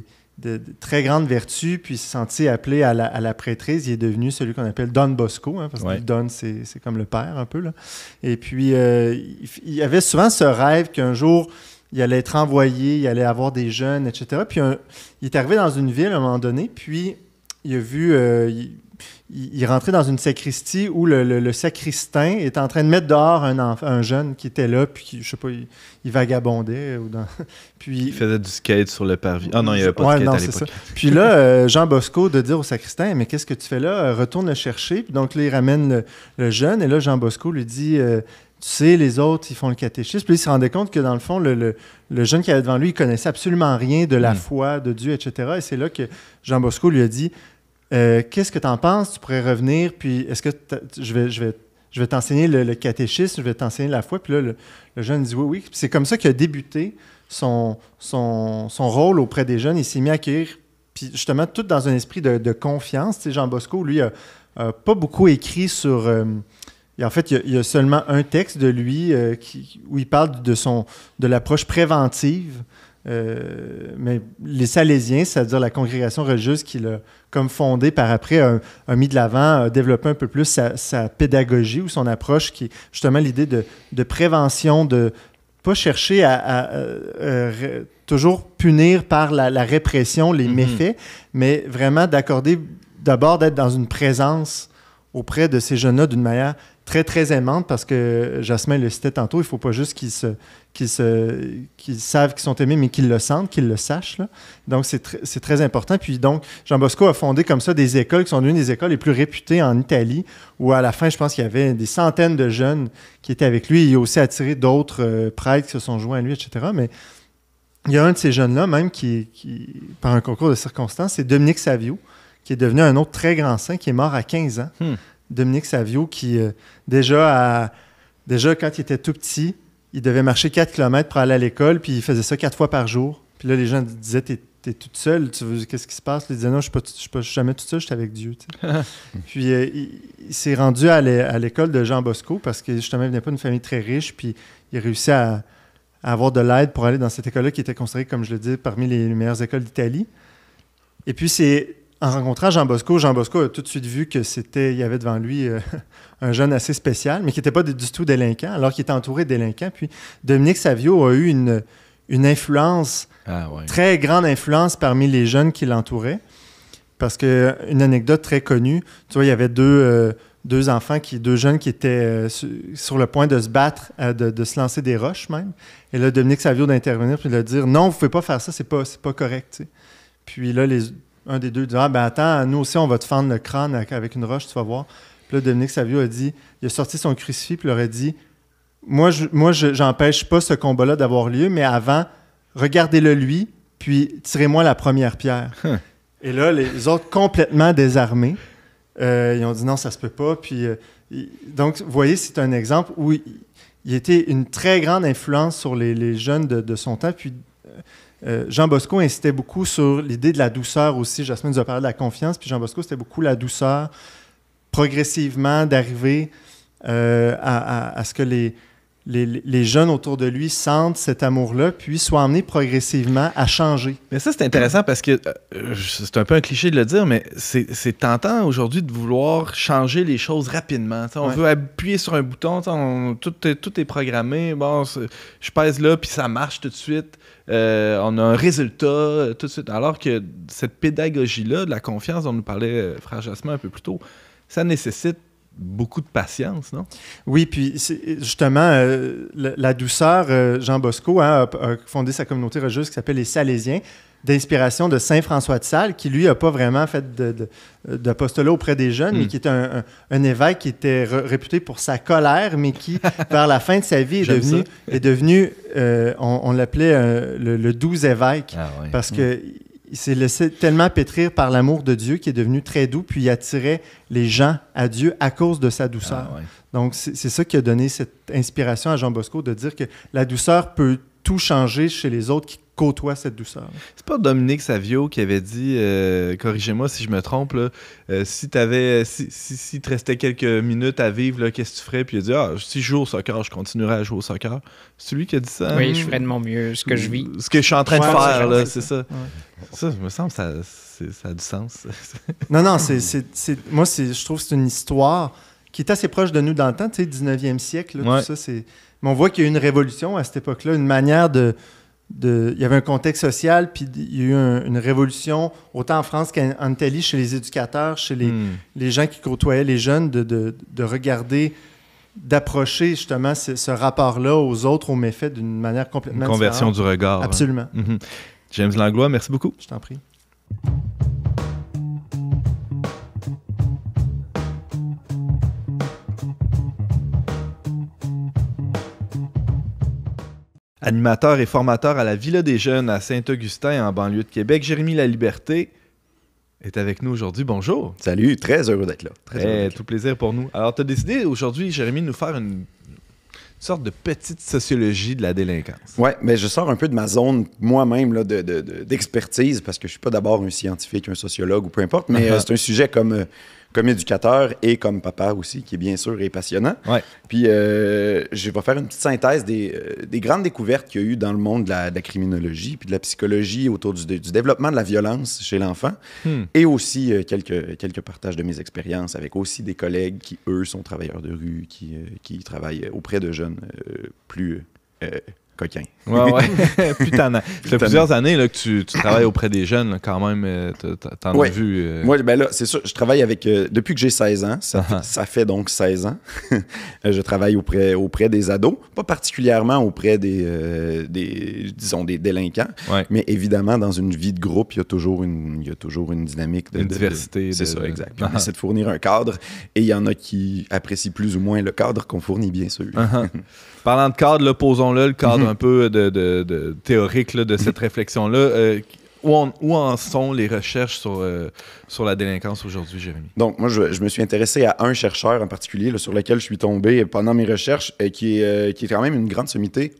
Speaker 2: très grandes vertus, puis s'est senti appelé à la prêtrise. Il est devenu celui qu'on appelle Don Bosco, parce que Don, c'est comme le père un peu. Là. Et puis, il avait souvent ce rêve qu'un jour, il allait être envoyé, il allait avoir des jeunes, etc. Puis, il est arrivé dans une ville à un moment donné, puis il a vu... il rentrait dans une sacristie où le sacristain est en train de mettre dehors un jeune qui était là, puis je sais pas, il vagabondait. Puis,
Speaker 1: il faisait du skate sur le parvis. Ah non, il n'y avait pas de skate à l'époque.
Speaker 2: Ça. Puis là, Jean Bosco de dire au sacristain, mais qu'est-ce que tu fais là? Retourne le chercher. Puis donc là, il ramène le jeune, et là, Jean Bosco lui dit, tu sais, les autres, ils font le catéchisme. Puis il se rendait compte que dans le fond, le jeune qui avait devant lui, il connaissait absolument rien de la foi, de Dieu, etc. Et c'est là que Jean Bosco lui a dit, qu'est-ce que tu en penses? Tu pourrais revenir, puis est-ce que je vais t'enseigner le catéchisme, je vais t'enseigner la foi. Puis là, le jeune dit oui. Puis c'est comme ça qu'il a débuté son rôle auprès des jeunes. Il s'est mis à accueillir, puis justement, tout dans un esprit de confiance. Tu sais, Jean Bosco, lui, a pas beaucoup écrit sur... en fait, il y a seulement un texte de lui où il parle de l'approche préventive. Mais les Salésiens, c'est-à-dire la congrégation religieuse qu'il a comme fondée par après, a mis de l'avant, a développé un peu plus sa pédagogie ou son approche qui est justement l'idée de prévention, de pas chercher à toujours punir par la répression les méfaits, mais vraiment d'abord d'être dans une présence auprès de ces jeunes-là d'une manière très, très aimante, parce que Jasmin le citait tantôt, il ne faut pas juste qu'ils savent qu'ils sont aimés, mais qu'ils le sentent, qu'ils le sachent. Là. Donc, c'est très important. Puis donc, Jean Bosco a fondé comme ça des écoles qui sont devenues des écoles les plus réputées en Italie, où à la fin, je pense qu'il y avait des centaines de jeunes qui étaient avec lui. Il a aussi attiré d'autres prêtres qui se sont joints à lui, etc. Mais il y a un de ces jeunes-là, même, qui par un concours de circonstances, c'est Dominique Savio, qui est devenu un autre très grand saint, qui est mort à 15 ans. Dominique Savio, qui déjà quand il était tout petit, il devait marcher 4 km pour aller à l'école, puis il faisait ça 4 fois par jour. Puis là, les gens disaient, t'es toute seule, qu'est-ce qui se passe? Il disait, non, je suis pas jamais toute seule, je suis avec Dieu. Puis il s'est rendu à l'école de Jean Bosco, parce que justement, il venait pas d'une famille très riche, puis il a réussi à avoir de l'aide pour aller dans cette école-là, qui était considérée, comme je le dis, parmi les meilleures écoles d'Italie. Et puis en rencontrant Jean Bosco a tout de suite vu il y avait devant lui un jeune assez spécial, mais qui n'était pas du tout délinquant, alors qu'il était entouré de délinquants. Puis Dominique Savio a eu une influence, très grande influence parmi les jeunes qui l'entouraient. Parce qu'une anecdote très connue, tu vois, il y avait deux jeunes qui étaient sur le point de se battre, de se lancer des roches même. Et là, Dominique Savio d'intervenir puis de dire « Non, vous ne pouvez pas faire ça, c'est pas correct. » tu sais. Puis là, un des deux dit « Ah, ben attends, nous aussi, on va te fendre le crâne avec une roche, tu vas voir. » Puis là, Dominique Savio il a sorti son crucifix, puis il leur a dit « Moi, j'empêche pas ce combat-là d'avoir lieu, mais avant, regardez-le lui, puis tirez-moi la première pierre. » Et là, les autres, complètement désarmés, ils ont dit « Non, ça se peut pas. » Puis donc, vous voyez, c'est un exemple où il était une très grande influence sur les jeunes de son temps, puis Jean Bosco insistait beaucoup sur l'idée de la douceur aussi. Jasmin nous a parlé de la confiance, puis Jean Bosco, c'était beaucoup la douceur, progressivement d'arriver à ce que les jeunes autour de lui sentent cet amour-là, puis soient emmenés progressivement à changer.
Speaker 1: Mais ça, c'est intéressant parce que c'est un peu un cliché de le dire, mais c'est tentant aujourd'hui de vouloir changer les choses rapidement. On veut appuyer sur un bouton, tout est programmé. Bon, je pèse là, puis ça marche tout de suite. On a un résultat tout de suite. Alors que cette pédagogie-là, de la confiance dont nous parlait Frère Jasmin un peu plus tôt, ça nécessite beaucoup de patience, non?
Speaker 2: Oui, puis justement, la douceur, Jean Bosco a fondé sa communauté religieuse qui s'appelle les Salésiens, d'inspiration de Saint François de Sales, qui lui n'a pas vraiment fait d'apostolat auprès des jeunes, mais qui est un évêque qui était réputé pour sa colère, mais qui, vers la fin de sa vie, est devenu on l'appelait le 12 évêque, parce que il s'est laissé tellement pétrir par l'amour de Dieu qu'il est devenu très doux, puis il attirait les gens à Dieu à cause de sa douceur. Donc, c'est ça qui a donné cette inspiration à Jean Bosco de dire que la douceur peut tout changer chez les autres qui côtoient cette douceur. C'est
Speaker 1: pas Dominique Savio qui avait dit, corrigez-moi si je me trompe, là, si te restait quelques minutes à vivre, qu'est-ce que tu ferais? Puis il a dit, si je joue au soccer, je continuerai à jouer au soccer. C'est lui qui a dit ça?
Speaker 4: Oui, je ferais de mon mieux, ce que je vis.
Speaker 1: Ce que je suis en train de faire, là, c'est ça. Ça, il me semble que ça a du sens.
Speaker 2: Non, moi, je trouve que c'est une histoire qui est assez proche de nous dans le temps, tu sais, 19e siècle, là, tout ça, c'est... Mais on voit qu'il y a eu une révolution à cette époque-là, une manière il y avait un contexte social, puis il y a eu une révolution, autant en France qu'en Italie, chez les éducateurs, chez les gens qui côtoyaient les jeunes, de regarder, d'approcher justement ce rapport-là aux autres, aux méfaits, d'une manière complètement différente.
Speaker 1: Une conversion du regard.
Speaker 2: Absolument.
Speaker 1: Mm-hmm. James Langlois, merci beaucoup.
Speaker 2: Je t'en prie.
Speaker 1: Animateur et formateur à la Villa des Jeunes à Saint-Augustin, en banlieue de Québec, Jérémy Laliberté est avec nous aujourd'hui. Bonjour.
Speaker 3: Salut, très heureux d'être là.
Speaker 1: Tout plaisir pour nous. Alors, tu as décidé aujourd'hui, Jérémy, de nous faire une sorte de petite sociologie de la délinquance.
Speaker 3: Oui, mais je sors un peu de ma zone moi-même là, d'expertise, parce que je ne suis pas d'abord un scientifique, un sociologue ou peu importe, mais c'est un sujet comme éducateur et comme papa aussi, qui est bien sûr et passionnant.
Speaker 1: Ouais.
Speaker 3: Puis je vais faire une petite synthèse des grandes découvertes qu'il y a eu dans le monde de la criminologie puis de la psychologie autour du développement de la violence chez l'enfant et aussi quelques partages de mes expériences avec aussi des collègues qui, eux, sont travailleurs de rue, qui travaillent auprès de jeunes plus coquins.
Speaker 1: Ouais. Putain, ça fait plusieurs années là, que tu travailles auprès des jeunes, là, quand même. T'en as vu.
Speaker 3: Moi, ben là, c'est sûr, je travaille avec. Depuis que j'ai 16 ans, ça fait donc 16 ans. Je travaille auprès des ados, pas particulièrement auprès des délinquants, mais évidemment, dans une vie de groupe, il y a toujours une dynamique
Speaker 1: une diversité.
Speaker 3: C'est ça, exact. On essaie de fournir un cadre et il y en a qui apprécient plus ou moins le cadre qu'on fournit, bien sûr.
Speaker 1: Parlant de cadre, posons-le, le cadre un peu de théorique là, de cette réflexion-là. Où en sont les recherches sur la délinquance aujourd'hui, Jérémy?
Speaker 3: Donc, moi, je me suis intéressé à un chercheur en particulier là, sur lequel je suis tombé pendant mes recherches, qui est quand même une grande sommité.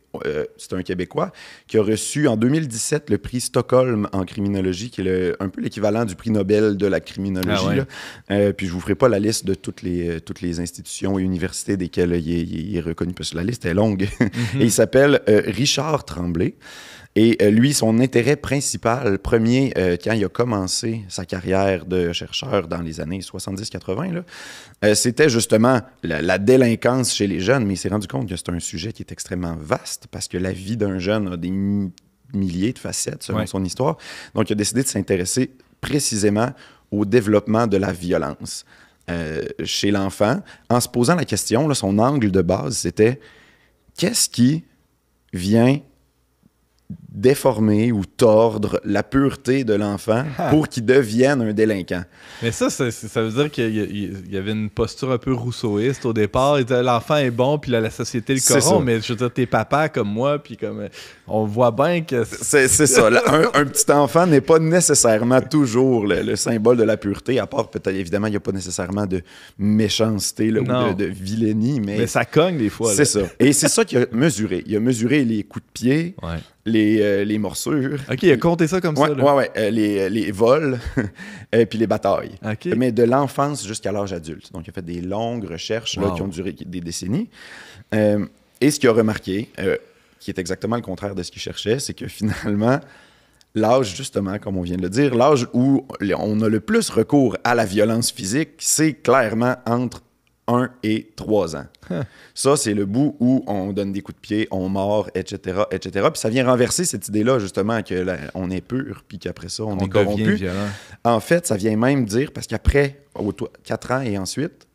Speaker 3: C'est un Québécois qui a reçu en 2017 le prix Stockholm en criminologie, qui est un peu l'équivalent du prix Nobel de la criminologie. Puis je vous ferai pas la liste de toutes les institutions et universités desquelles il est reconnu, parce que la liste est longue. Et il s'appelle Richard Tremblay. Et lui, son intérêt principal, premier, quand il a commencé sa carrière de chercheur dans les années 70-80, c'était justement la délinquance chez les jeunes. Mais il s'est rendu compte que c'est un sujet qui est extrêmement vaste, parce que la vie d'un jeune a des milliers de facettes selon son histoire. Donc, il a décidé de s'intéresser précisément au développement de la violence chez l'enfant, en se posant la question, là, son angle de base, c'était qu'est-ce qui vient déformer ou tordre la pureté de l'enfant pour qu'il devienne un délinquant.
Speaker 1: Mais ça veut dire qu'il y avait une posture un peu rousseauiste au départ. L'enfant est bon, puis la société le corrompt, mais je veux dire, t'es papa comme moi, puis comme on voit bien que...
Speaker 3: C'est ça. Un petit enfant n'est pas nécessairement toujours le symbole de la pureté, à part peut-être, évidemment, il n'y a pas nécessairement de méchanceté là, ou de vilainie, mais
Speaker 1: ça cogne des fois.
Speaker 3: C'est ça. Et c'est ça qu'il a mesuré. Il a mesuré les coups de pied, les morsures.
Speaker 1: OK, il a compté ça comme ça.
Speaker 3: Oui, les vols, puis les batailles.
Speaker 1: Okay.
Speaker 3: Mais de l'enfance jusqu'à l'âge adulte. Donc, il a fait des longues recherches qui ont duré des décennies. Et ce qu'il a remarqué, qui est exactement le contraire de ce qu'il cherchait, c'est que finalement, l'âge, justement, comme on vient de le dire, l'âge où on a le plus recours à la violence physique, c'est clairement entre 1 et 3 ans. Ça, c'est le bout où on donne des coups de pied, on mord, etc., etc. Puis ça vient renverser cette idée-là, justement, qu'on est pur, puis qu'après ça, on est corrompu. En fait, ça vient même dire, parce qu'après 4 ans et ensuite,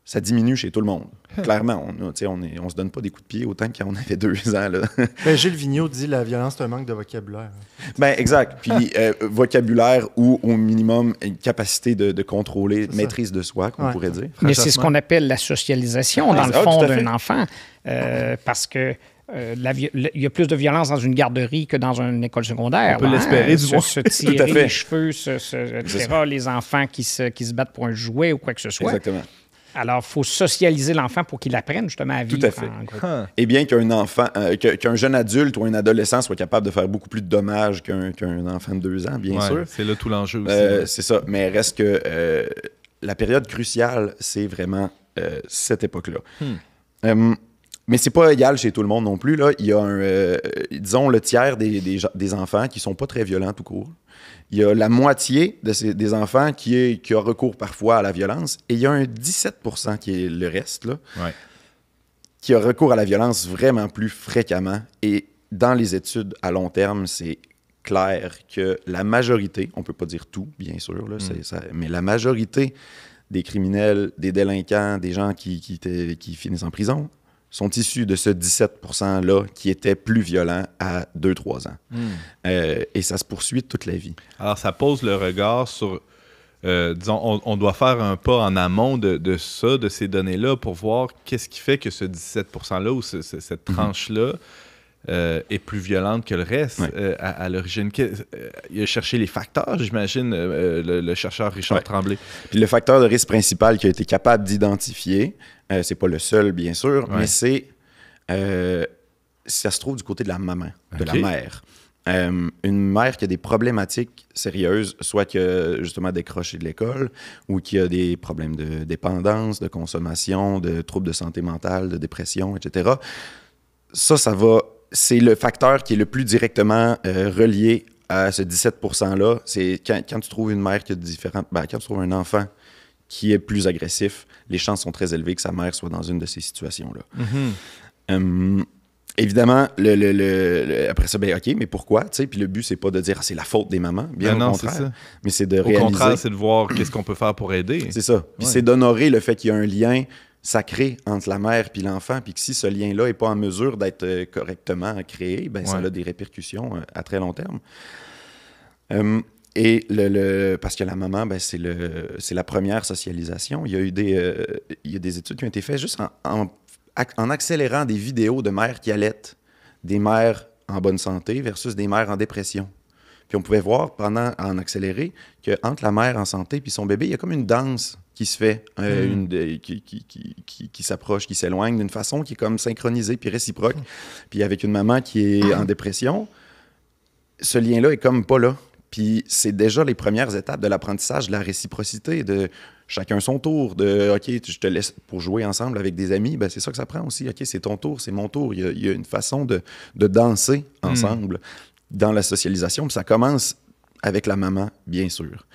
Speaker 3: ça diminue chez tout le monde. Clairement, on se donne pas des coups de pied autant que quand on avait 2 ans. Là.
Speaker 2: Ben, Gilles Vigneault dit la violence, c'est un manque de vocabulaire.
Speaker 3: Ben, exact. Puis vocabulaire ou au minimum une capacité de contrôler, maîtrise de soi, qu'on pourrait dire.
Speaker 4: Mais c'est ce qu'on appelle la socialisation, dans le fond, d'un enfant. Parce que il y a plus de violence dans une garderie que dans une école secondaire.
Speaker 1: On peut l'espérer, du moins.
Speaker 4: Se tirer les cheveux, etc., les enfants qui se battent pour un jouet ou quoi que ce soit.
Speaker 3: Exactement.
Speaker 4: Alors, il faut socialiser l'enfant pour qu'il apprenne justement à vivre.
Speaker 3: Tout à fait. Et bien qu'un enfant, qu'un jeune adulte ou un adolescent soit capable de faire beaucoup plus de dommages qu'un enfant de 2 ans, bien sûr.
Speaker 1: C'est là tout l'enjeu aussi.
Speaker 3: C'est ça. Mais reste que la période cruciale, c'est vraiment cette époque-là. Mais c'est pas égal chez tout le monde non plus. Là. Il y a disons, le tiers des enfants qui sont pas très violents tout court. Il y a la moitié des enfants qui a recours parfois à la violence. Et il y a un 17% qui est le reste, là, qui a recours à la violence vraiment plus fréquemment. Et dans les études à long terme, c'est clair que la majorité, on peut pas dire tout, bien sûr, là, mais la majorité des criminels, des délinquants, des gens qui finissent en prison, sont issus de ce 17%-là qui était plus violent à 2-3 ans. Et ça se poursuit toute la vie.
Speaker 1: Alors, ça pose le regard sur... disons, on doit faire un pas en amont de ces données-là pour voir qu'est-ce qui fait que ce 17%-là ou cette tranche-là est plus violente que le reste à l'origine. Il a cherché les facteurs, j'imagine, le chercheur Richard Tremblay.
Speaker 3: Puis le facteur de risque principal qu'il a été capable d'identifier, c'est pas le seul, bien sûr, mais ça se trouve du côté de la maman, de la mère. Une mère qui a des problématiques sérieuses, soit qui a justement décroché de l'école ou qui a des problèmes de dépendance, de consommation, de troubles de santé mentale, de dépression, etc. C'est le facteur qui est le plus directement relié à ce 17%-là. C'est quand tu trouves une mère qui a différentes... quand tu trouves un enfant qui est plus agressif, les chances sont très élevées que sa mère soit dans une de ces situations-là. Évidemment, après ça, OK, mais pourquoi? Puis le but, c'est pas de dire c'est la faute des mamans, bien au contraire. Mais c'est de réaliser...
Speaker 1: Au contraire, c'est de voir qu'est-ce qu'on peut faire pour aider.
Speaker 3: C'est ça. Puis c'est d'honorer le fait qu'il y a un lien sacré entre la mère et l'enfant, puis que si ce lien-là n'est pas en mesure d'être correctement créé, ça a des répercussions à très long terme. Et parce que la maman, c'est la première socialisation. Il y a eu des études qui ont été faites juste en accélérant des vidéos de mères qui allaitent, des mères en bonne santé versus des mères en dépression. Puis on pouvait voir, en accéléré, qu'entre la mère en santé et son bébé, il y a comme une danse qui se fait, qui s'approche, qui s'éloigne d'une façon qui est comme synchronisée puis réciproque. Puis avec une maman qui est en dépression, ce lien-là est comme pas là. Puis c'est déjà les premières étapes de l'apprentissage de la réciprocité, de chacun son tour, de « OK, je te laisse pour jouer ensemble avec des amis », c'est ça que ça prend aussi. « OK, c'est ton tour, c'est mon tour ». Il y a une façon de danser ensemble dans la socialisation. Puis ça commence avec la maman, bien sûr.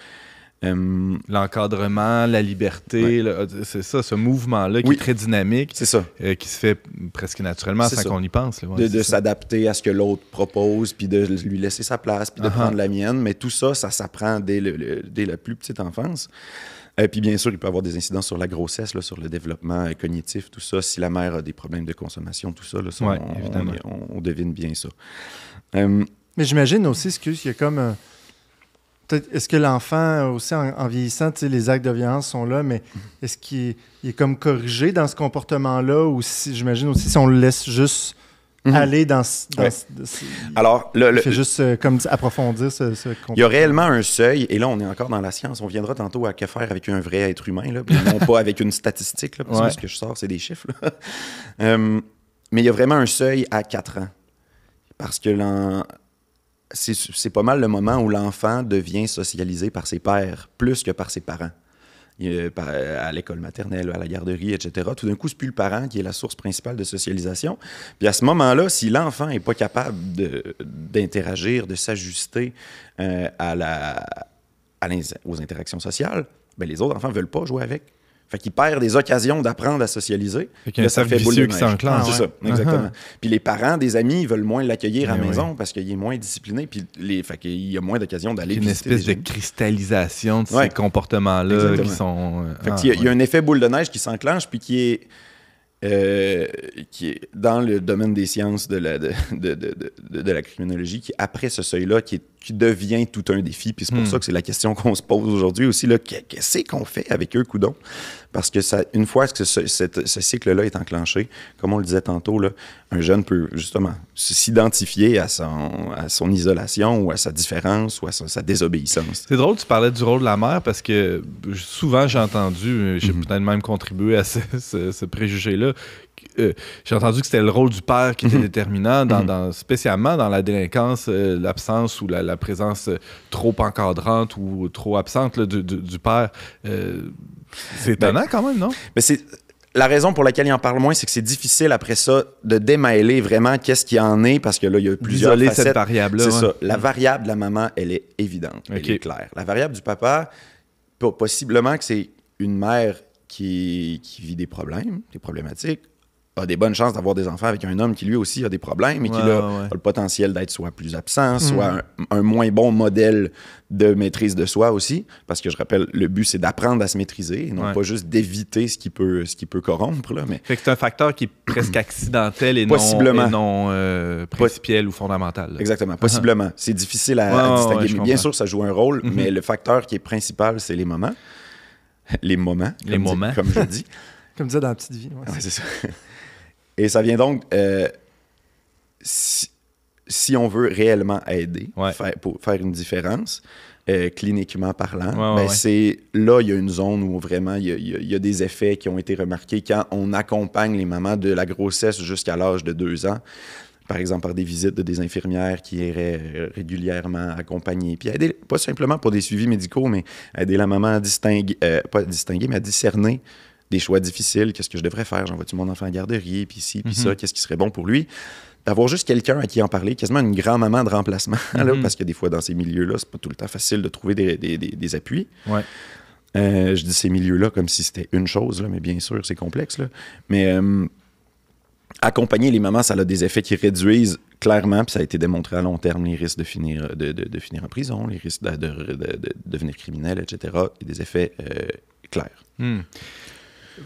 Speaker 1: L'encadrement, la liberté, c'est ça, ce mouvement-là qui est très dynamique,
Speaker 3: c'est ça.
Speaker 1: Qui se fait presque naturellement sans qu'on y pense.
Speaker 3: De s'adapter à ce que l'autre propose, puis de lui laisser sa place, puis de prendre la mienne. Mais tout ça, ça s'apprend dès la plus petite enfance. Puis bien sûr, il peut y avoir des incidences sur la grossesse, là, sur le développement cognitif, tout ça. Si la mère a des problèmes de consommation, tout ça, là, on devine bien ça.
Speaker 2: Mais j'imagine aussi qu'il y a comme... Est-ce que l'enfant, aussi en vieillissant, les actes de violence sont là, mais est-ce qu'il est comme corrigé dans ce comportement-là, ou j'imagine aussi si on le laisse juste aller dans
Speaker 3: alors,
Speaker 2: il fait juste comme approfondir ce comportement.
Speaker 3: Il y a réellement un seuil, et là, on est encore dans la science. On viendra tantôt à que faire avec un vrai être humain, là, non pas avec une statistique, là, parce que ce que je sors, c'est des chiffres. Mais il y a vraiment un seuil à 4 ans. Parce que c'est pas mal le moment où l'enfant devient socialisé par ses pairs, plus que par ses parents. À l'école maternelle, à la garderie, etc. Tout d'un coup, c'est plus le parent qui est la source principale de socialisation. Puis à ce moment-là, si l'enfant n'est pas capable d'interagir, de s'ajuster aux interactions sociales, les autres enfants ne veulent pas jouer avec. Fait qu'il perd des occasions d'apprendre à socialiser.
Speaker 1: Là, ça fait boule de neige. Qui s'enclenche.
Speaker 3: C'est ça, exactement. Puis les parents des amis, ils veulent moins l'accueillir à la maison parce qu'il est moins discipliné, puis fait qu'il y a moins d'occasions d'aller visiter.
Speaker 1: Une espèce de cristallisation de ces comportements-là qui sont...
Speaker 3: Fait qu'il y a un effet boule de neige qui s'enclenche, puis qui est qui est dans le domaine des sciences de la criminologie, qui après ce seuil-là, qui devient tout un défi. Puis c'est pour ça que c'est la question qu'on se pose aujourd'hui aussi. Qu'est-ce qu'on fait avec eux, coudon? Parce que une fois que ce cycle-là est enclenché, comme on le disait tantôt, là, un jeune peut justement s'identifier à son isolation ou à sa différence ou à sa désobéissance.
Speaker 1: C'est drôle, tu parlais du rôle de la mère parce que souvent j'ai entendu, j'ai peut-être même contribué à ce préjugé-là, j'ai entendu que c'était le rôle du père qui était déterminant, spécialement dans la délinquance, l'absence ou la présence trop encadrante ou trop absente là, du père. C'est étonnant quand même, non?
Speaker 3: Mais c'est la raison pour laquelle il en parle moins, c'est que c'est difficile après ça de démêler vraiment qu'est-ce qu'il en est, parce que là, il y a plusieurs
Speaker 1: facettes.
Speaker 3: Cette
Speaker 1: variable-là.
Speaker 3: C'est ça. La variable de la maman, elle est évidente, elle est claire. La variable du papa, possiblement que c'est une mère qui vit des problèmes, des problématiques, a des bonnes chances d'avoir des enfants avec un homme qui lui aussi a des problèmes et qui a le potentiel d'être soit plus absent, soit un moins bon modèle de maîtrise de soi aussi, parce que je rappelle, le but c'est d'apprendre à se maîtriser et non pas juste d'éviter ce qui peut corrompre. Là, mais...
Speaker 1: Fait que c'est un facteur qui est presque accidentel et non principiel ou fondamental. Là.
Speaker 3: Exactement, possiblement. C'est difficile à distinguer. Mais bien sûr, ça joue un rôle, mais le facteur qui est principal, c'est les moments. Les moments, comme je dis.
Speaker 2: Comme disait dans la petite vie.
Speaker 3: Ouais, c'est ça. Et ça vient donc, si on veut réellement aider, pour faire une différence, cliniquement parlant, c'est là, il y a une zone où vraiment, il y a des effets qui ont été remarqués quand on accompagne les mamans de la grossesse jusqu'à l'âge de 2 ans. Par exemple, par des visites de des infirmières qui iraient régulièrement accompagner. Puis aider, pas simplement pour des suivis médicaux, mais aider la maman à distinguer, pas à distinguer, mais à discerner des choix difficiles. Qu'est-ce que je devrais faire? J'envoie-tu mon enfant à la garderie? Puis ci, puis ça. Qu'est-ce qui serait bon pour lui? D'avoir juste quelqu'un à qui en parler, quasiment une grand-maman de remplacement, là, parce que des fois, dans ces milieux-là, c'est pas tout le temps facile de trouver des appuis.
Speaker 1: Ouais.
Speaker 3: Je dis ces milieux-là comme si c'était une chose, là, mais bien sûr, c'est complexe. Là. Mais accompagner les mamans, ça a des effets qui réduisent clairement, puis ça a été démontré à long terme, les risques de finir en prison, les risques de devenir criminel, etc. Et des effets clairs.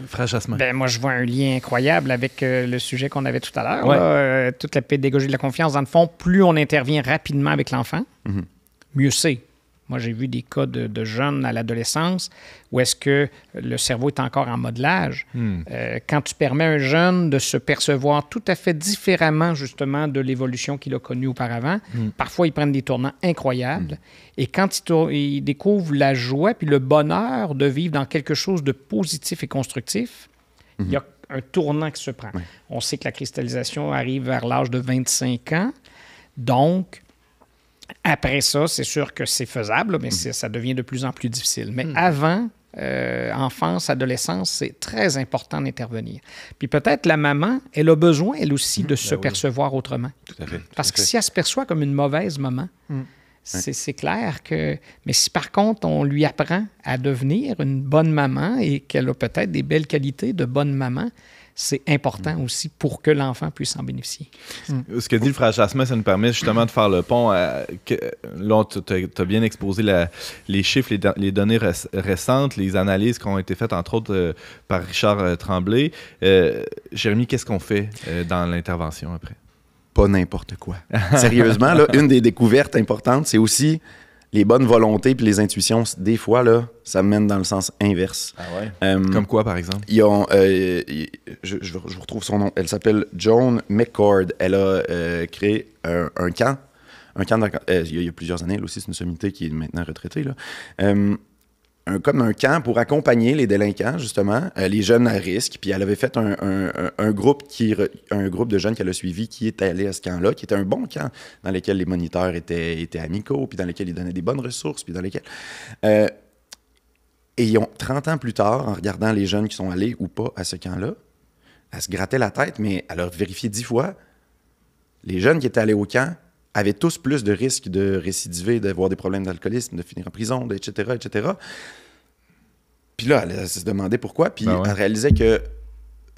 Speaker 1: Frère Jasmin.
Speaker 4: Ben, moi, je vois un lien incroyable avec le sujet qu'on avait tout à l'heure. Toute la pédagogie de la confiance, dans le fond, plus on intervient rapidement avec l'enfant, mieux c'est. Moi, j'ai vu des cas de jeunes à l'adolescence où est-ce que le cerveau est encore en modelage. Quand tu permets à un jeune de se percevoir tout à fait différemment, justement, de l'évolution qu'il a connue auparavant, parfois, ils prennent des tournants incroyables. Et quand ils découvrent la joie puis le bonheur de vivre dans quelque chose de positif et constructif, il y a un tournant qui se prend. On sait que la cristallisation arrive vers l'âge de 25 ans. Donc, après ça, c'est sûr que c'est faisable, mais ça devient de plus en plus difficile. Mais avant, enfance, adolescence, c'est très important d'intervenir. Puis peut-être la maman, elle a besoin, elle aussi, de se percevoir autrement.
Speaker 3: Tout à fait.
Speaker 4: Parce que si elle se perçoit comme une mauvaise maman, c'est clair que... Mais si par contre, on lui apprend à devenir une bonne maman et qu'elle a peut-être des belles qualités de bonne maman, c'est important aussi pour que l'enfant puisse en bénéficier.
Speaker 1: Ce que dit le frère Jasmin, ça nous permet justement de faire le pont. Là, tu as bien exposé les chiffres, les données récentes, les analyses qui ont été faites, entre autres, par Richard Tremblay. Jérémy, qu'est-ce qu'on fait dans l'intervention après?
Speaker 3: Pas n'importe quoi. Sérieusement, là, une des découvertes importantes, c'est aussi les bonnes volontés puis les intuitions. Des fois, là, ça mène dans le sens inverse.
Speaker 1: Ah ouais? Comme quoi, par exemple?
Speaker 3: Je vous retrouve son nom. Elle s'appelle Joan McCord. Elle a créé un camp. Il y a plusieurs années, elle aussi, c'est une sommité qui est maintenant retraitée. Là. Comme un camp pour accompagner les délinquants, justement, les jeunes à risque. Puis elle avait fait un groupe de jeunes qu'elle a suivi qui est allé à ce camp-là, qui était un bon camp, dans lequel les moniteurs étaient amicaux, puis dans lequel ils donnaient des bonnes ressources, puis dans lesquels... et ils ont 30 ans plus tard, en regardant les jeunes qui sont allés ou pas à ce camp-là, elle se grattait la tête, mais elle a vérifié 10 fois. Les jeunes qui étaient allés au camp avaient tous plus de risques de récidiver, d'avoir des problèmes d'alcoolisme, de finir en prison, etc., etc. Puis là, elle se demandait pourquoi, puis elle réalisait qu'il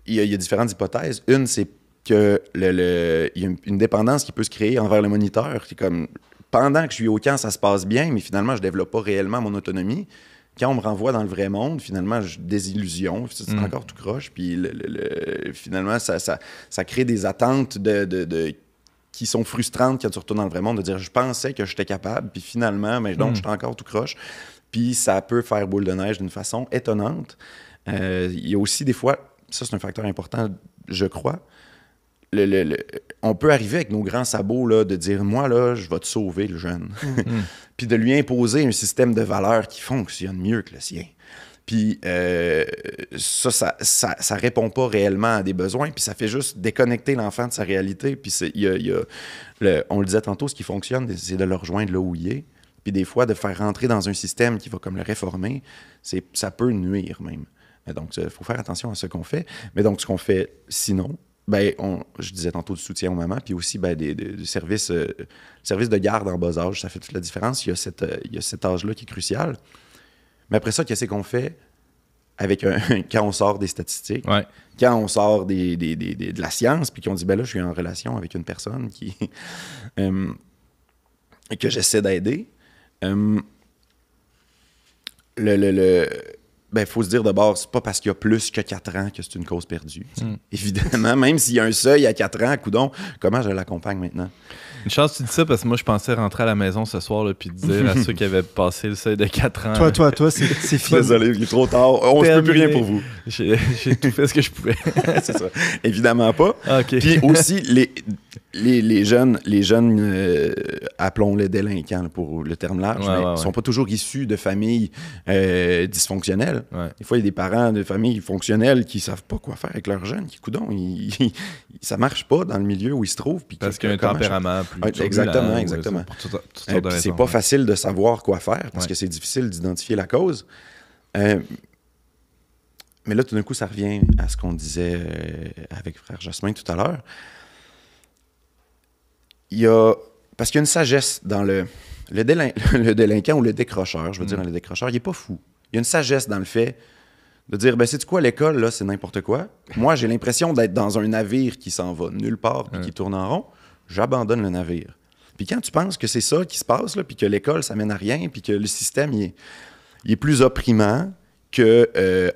Speaker 3: y a différentes hypothèses. Une, c'est qu'il y a une dépendance qui peut se créer envers le moniteur. C'est comme, pendant que je suis au camp, ça se passe bien, mais finalement, je ne développe pas réellement mon autonomie. Quand on me renvoie dans le vrai monde, finalement, désillusion, c'est encore tout croche. Puis finalement, ça crée des attentes qui sont frustrantes quand tu retournes dans le vrai monde, de dire « je pensais que j'étais capable, puis finalement, mais donc j'étais encore tout croche ». Puis ça peut faire boule de neige d'une façon étonnante. Il y a aussi des fois, ça c'est un facteur important, je crois, on peut arriver avec nos grands sabots là, de dire « moi, là, je vais te sauver, le jeune ». Puis de lui imposer un système de valeurs qui fonctionne mieux que le sien. Puis ça répond pas réellement à des besoins, puis ça fait juste déconnecter l'enfant de sa réalité. Puis on le disait tantôt, ce qui fonctionne, c'est de le rejoindre là où il est. Puis des fois, de faire rentrer dans un système qui va comme le réformer, ça peut nuire même. Donc, il faut faire attention à ce qu'on fait. Mais donc, ce qu'on fait sinon, je disais tantôt du soutien aux mamans, puis aussi du service de garde en bas âge, ça fait toute la différence. Il y a cet âge-là qui est crucial. Mais après ça, qu'est-ce qu'on fait avec quand on sort des statistiques, quand on sort de la science, puis qu'on dit, là, je suis en relation avec une personne que j'essaie d'aider. Il faut se dire d'abord, c'est pas parce qu'il y a plus que 4 ans que c'est une cause perdue. Évidemment, même s'il y a un seuil à 4 ans, coudonc, comment je l'accompagne maintenant?
Speaker 1: Une chance que tu dis ça, parce que moi, je pensais rentrer à la maison ce soir puis dire à ceux qui avaient passé le seuil de 4 ans...
Speaker 2: Toi, c'est fini.
Speaker 3: Désolé, il est trop tard. On ne peut plus rien pour vous.
Speaker 1: J'ai tout fait ce que je pouvais.
Speaker 3: C'est ça. Évidemment pas.
Speaker 1: Okay.
Speaker 3: Puis aussi, les jeunes appelons-les délinquants pour le terme large, ne sont pas toujours issus de familles dysfonctionnelles. Des fois, il y a des parents de familles fonctionnelles qui ne savent pas quoi faire avec leurs jeunes, qui, coudonc, ça ne marche pas dans le milieu où ils se trouvent. Puis
Speaker 1: parce qu'il y a un tempérament plus
Speaker 3: exactement. C'est pas facile de savoir quoi faire parce que c'est difficile d'identifier la cause. Mais là, tout d'un coup, ça revient à ce qu'on disait avec frère Jasmin tout à l'heure. Parce qu'il y a une sagesse dans le délinquant ou le décrocheur, je veux dire, le décrocheur, il n'est pas fou. Il y a une sagesse dans le fait de dire, sais-tu quoi, l'école, là, c'est n'importe quoi. Moi, j'ai l'impression d'être dans un navire qui s'en va nulle part puis qui tourne en rond. J'abandonne le navire. Puis quand tu penses que c'est ça qui se passe, là, puis que l'école, ça mène à rien, puis que le système, il est plus opprimant que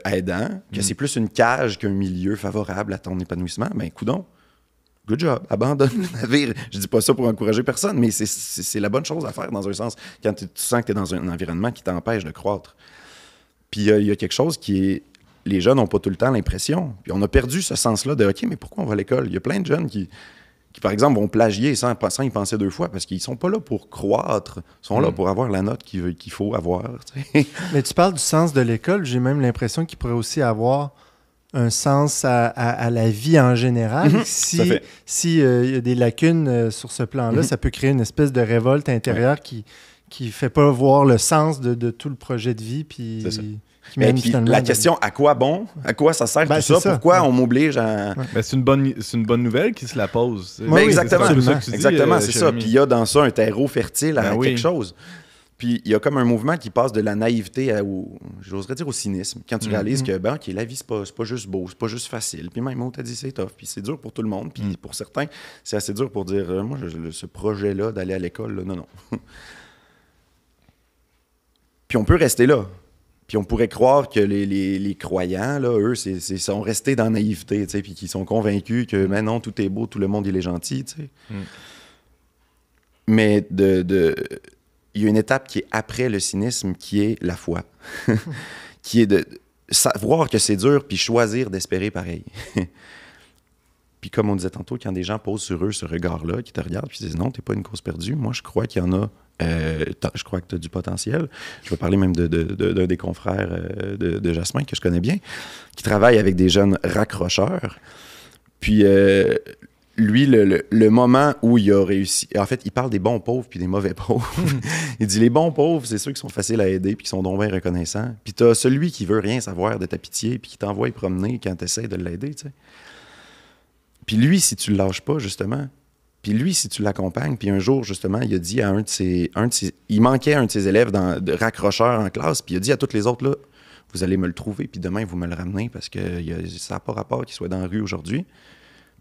Speaker 3: aidant, que c'est plus une cage qu'un milieu favorable à ton épanouissement, coudonc, good job, abandonne le navire. Je dis pas ça pour encourager personne, mais c'est la bonne chose à faire dans un sens, quand tu sens que tu es dans un environnement qui t'empêche de croître. Puis il y a quelque chose qui est... Les jeunes n'ont pas tout le temps l'impression. Puis on a perdu ce sens-là de « OK, mais pourquoi on va à l'école? » Il y a plein de jeunes qui par exemple, vont plagier sans y penser 2 fois parce qu'ils sont pas là pour croître. Ils sont là pour avoir la note qu'il faut avoir.
Speaker 2: Mais tu parles du sens de l'école. J'ai même l'impression qu'il pourrait aussi avoir un sens à la vie en général. Si y a des lacunes sur ce plan-là, ça peut créer une espèce de révolte intérieure qui fait pas voir le sens de tout le projet de vie. Puis...
Speaker 3: C'est ça. Puis la question, à quoi bon? À quoi ça sert tout ça? Pourquoi on m'oblige à...
Speaker 1: c'est une bonne nouvelle qui se la pose.
Speaker 3: Exactement, c'est ça. Puis il y a dans ça un terreau fertile à quelque chose. Puis il y a comme un mouvement qui passe de la naïveté j'oserais dire au cynisme. Quand tu réalises que la vie, c'est pas juste beau, c'est pas juste facile. Puis même, on t'a dit c'est tough. Puis c'est dur pour tout le monde. Puis pour certains, c'est assez dur pour dire, moi, ce projet-là d'aller à l'école, là, non. Puis on peut rester là. Puis on pourrait croire que les croyants, là, eux, sont restés dans la naïveté, puis qu'ils sont convaincus que non, tout est beau, tout le monde, il est gentil. Mais il y a une étape qui est après le cynisme, qui est la foi. Qui est de savoir que c'est dur, puis choisir d'espérer pareil. Puis comme on disait tantôt, quand des gens posent sur eux ce regard-là, qui te regardent, puis ils disent « Non, t'es pas une cause perdue. Moi, je crois qu'il y en a... je crois que tu as du potentiel. » Je vais parler même d'un des confrères de Jasmin, que je connais bien, qui travaille avec des jeunes raccrocheurs. Puis lui, le moment où il a réussi... En fait, il parle des bons pauvres puis des mauvais pauvres. Il dit, les bons pauvres, c'est ceux qui sont faciles à aider puis qui sont donc bien reconnaissants. Puis t'as celui qui veut rien savoir de ta pitié puis qui t'envoie promener quand t'essaies de l'aider, tu sais. Puis lui, si tu le lâches pas, justement... Puis lui, si tu l'accompagnes, puis un jour, justement, il a dit à il manquait un de ses élèves de raccrocheur en classe, puis il a dit à tous les autres, là, vous allez me le trouver, puis demain, vous me le ramenez, parce que ça n'a pas rapport qu'il soit dans la rue aujourd'hui.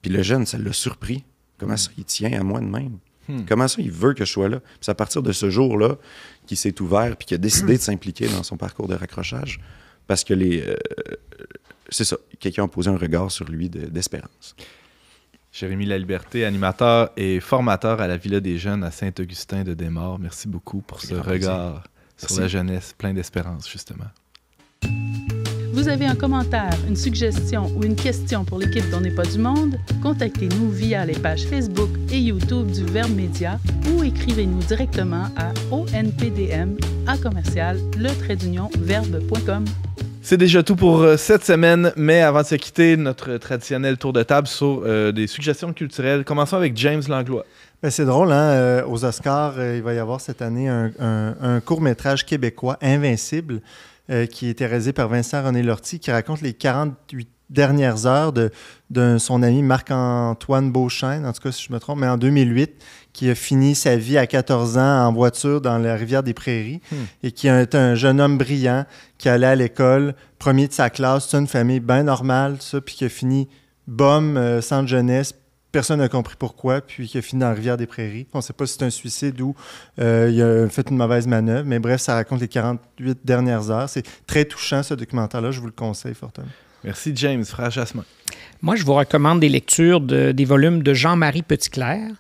Speaker 3: Puis le jeune, ça l'a surpris. Comment ça, il tient à moi de même? Comment ça, il veut que je sois là? Puis c'est à partir de ce jour-là qu'il s'est ouvert puis qu'il a décidé de s'impliquer dans son parcours de raccrochage parce que c'est ça, quelqu'un a posé un regard sur lui d'espérance.
Speaker 1: Jérémy Laliberté, animateur et formateur à la Villa des Jeunes à Saint-Augustin de Desmaures. Merci beaucoup pour ce regard sur la jeunesse, plein d'espérance, justement.
Speaker 5: Vous avez un commentaire, une suggestion ou une question pour l'équipe d'On n'est pas du monde? Contactez-nous via les pages Facebook et YouTube du Verbe Média ou écrivez-nous directement à onpdm@le-verbe.com.
Speaker 1: C'est déjà tout pour cette semaine, mais avant de se quitter, notre traditionnel tour de table sur des suggestions culturelles. Commençons avec James Langlois.
Speaker 2: Ben, c'est drôle, hein? Aux Oscars, il va y avoir cette année un court-métrage québécois, Invincible, qui était réalisé par Vincent René Lortie, qui raconte les 48 dernières heures de son ami Marc-Antoine Beauchesne, en tout cas si je me trompe, mais en 2008, qui a fini sa vie à 14 ans en voiture dans la rivière des Prairies et qui est un jeune homme brillant qui allait à l'école, premier de sa classe, c'est une famille bien normale, ça, puis qui a fini BOM, centre jeunesse, personne n'a compris pourquoi, puis qui a fini dans la rivière des Prairies. On ne sait pas si c'est un suicide ou il a fait une mauvaise manœuvre, mais bref, ça raconte les 48 dernières heures. C'est très touchant, ce documentaire-là, je vous le conseille fortement.
Speaker 1: Merci, James. Frère Jasmin.
Speaker 4: Moi, je vous recommande des lectures des volumes de Jean-Marie Petitclerc.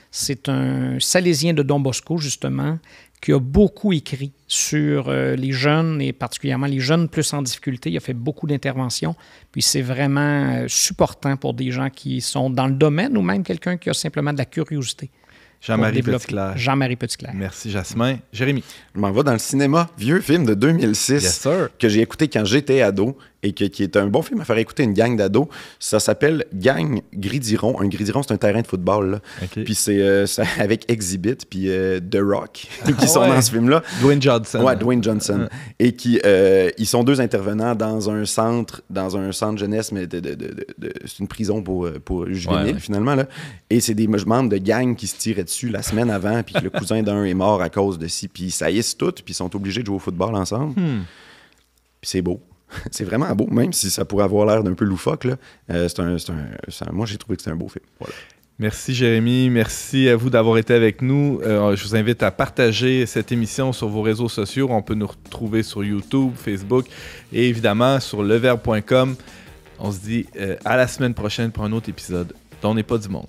Speaker 4: C'est un Salésien de Don Bosco, justement, qui a beaucoup écrit sur les jeunes, et particulièrement les jeunes plus en difficulté. Il a fait beaucoup d'interventions. Puis c'est vraiment supportant pour des gens qui sont dans le domaine ou même quelqu'un qui a simplement de la curiosité.
Speaker 1: Jean-Marie Petitclerc.
Speaker 4: Jean-Marie Petitclerc.
Speaker 1: Merci, Jasmin. Jérémy.
Speaker 3: Je m'en vais dans le cinéma. Vieux film de 2006
Speaker 1: Yes, sir.
Speaker 3: que j'ai écouté quand j'étais ado et qui est un bon film à faire écouter une gang d'ados. Ça s'appelle Gang Gridiron. Un gridiron, c'est un terrain de football. Là.
Speaker 1: Okay.
Speaker 3: Puis c'est avec Exhibit puis The Rock qui sont dans ce film-là.
Speaker 1: Dwayne Johnson.
Speaker 3: Ouais, Dwayne Johnson. Et qui ils sont deux intervenants dans un centre jeunesse, mais c'est une prison pour juvéniles, finalement. Là. Et c'est des membres de gang qui se tiraient dessus la semaine avant, puis que le cousin d'un est mort à cause de ci, puis ils saillissent tous, puis ils sont obligés de jouer au football ensemble. Puis c'est beau. C'est vraiment beau, même si ça pourrait avoir l'air d'un peu loufoque. Là. Moi, j'ai trouvé que c'était un beau film. Voilà.
Speaker 1: Merci, Jérémy. Merci à vous d'avoir été avec nous. Je vous invite à partager cette émission sur vos réseaux sociaux. On peut nous retrouver sur YouTube, Facebook et évidemment sur leverbe.com. On se dit à la semaine prochaine pour un autre épisode d'On n'est pas du monde.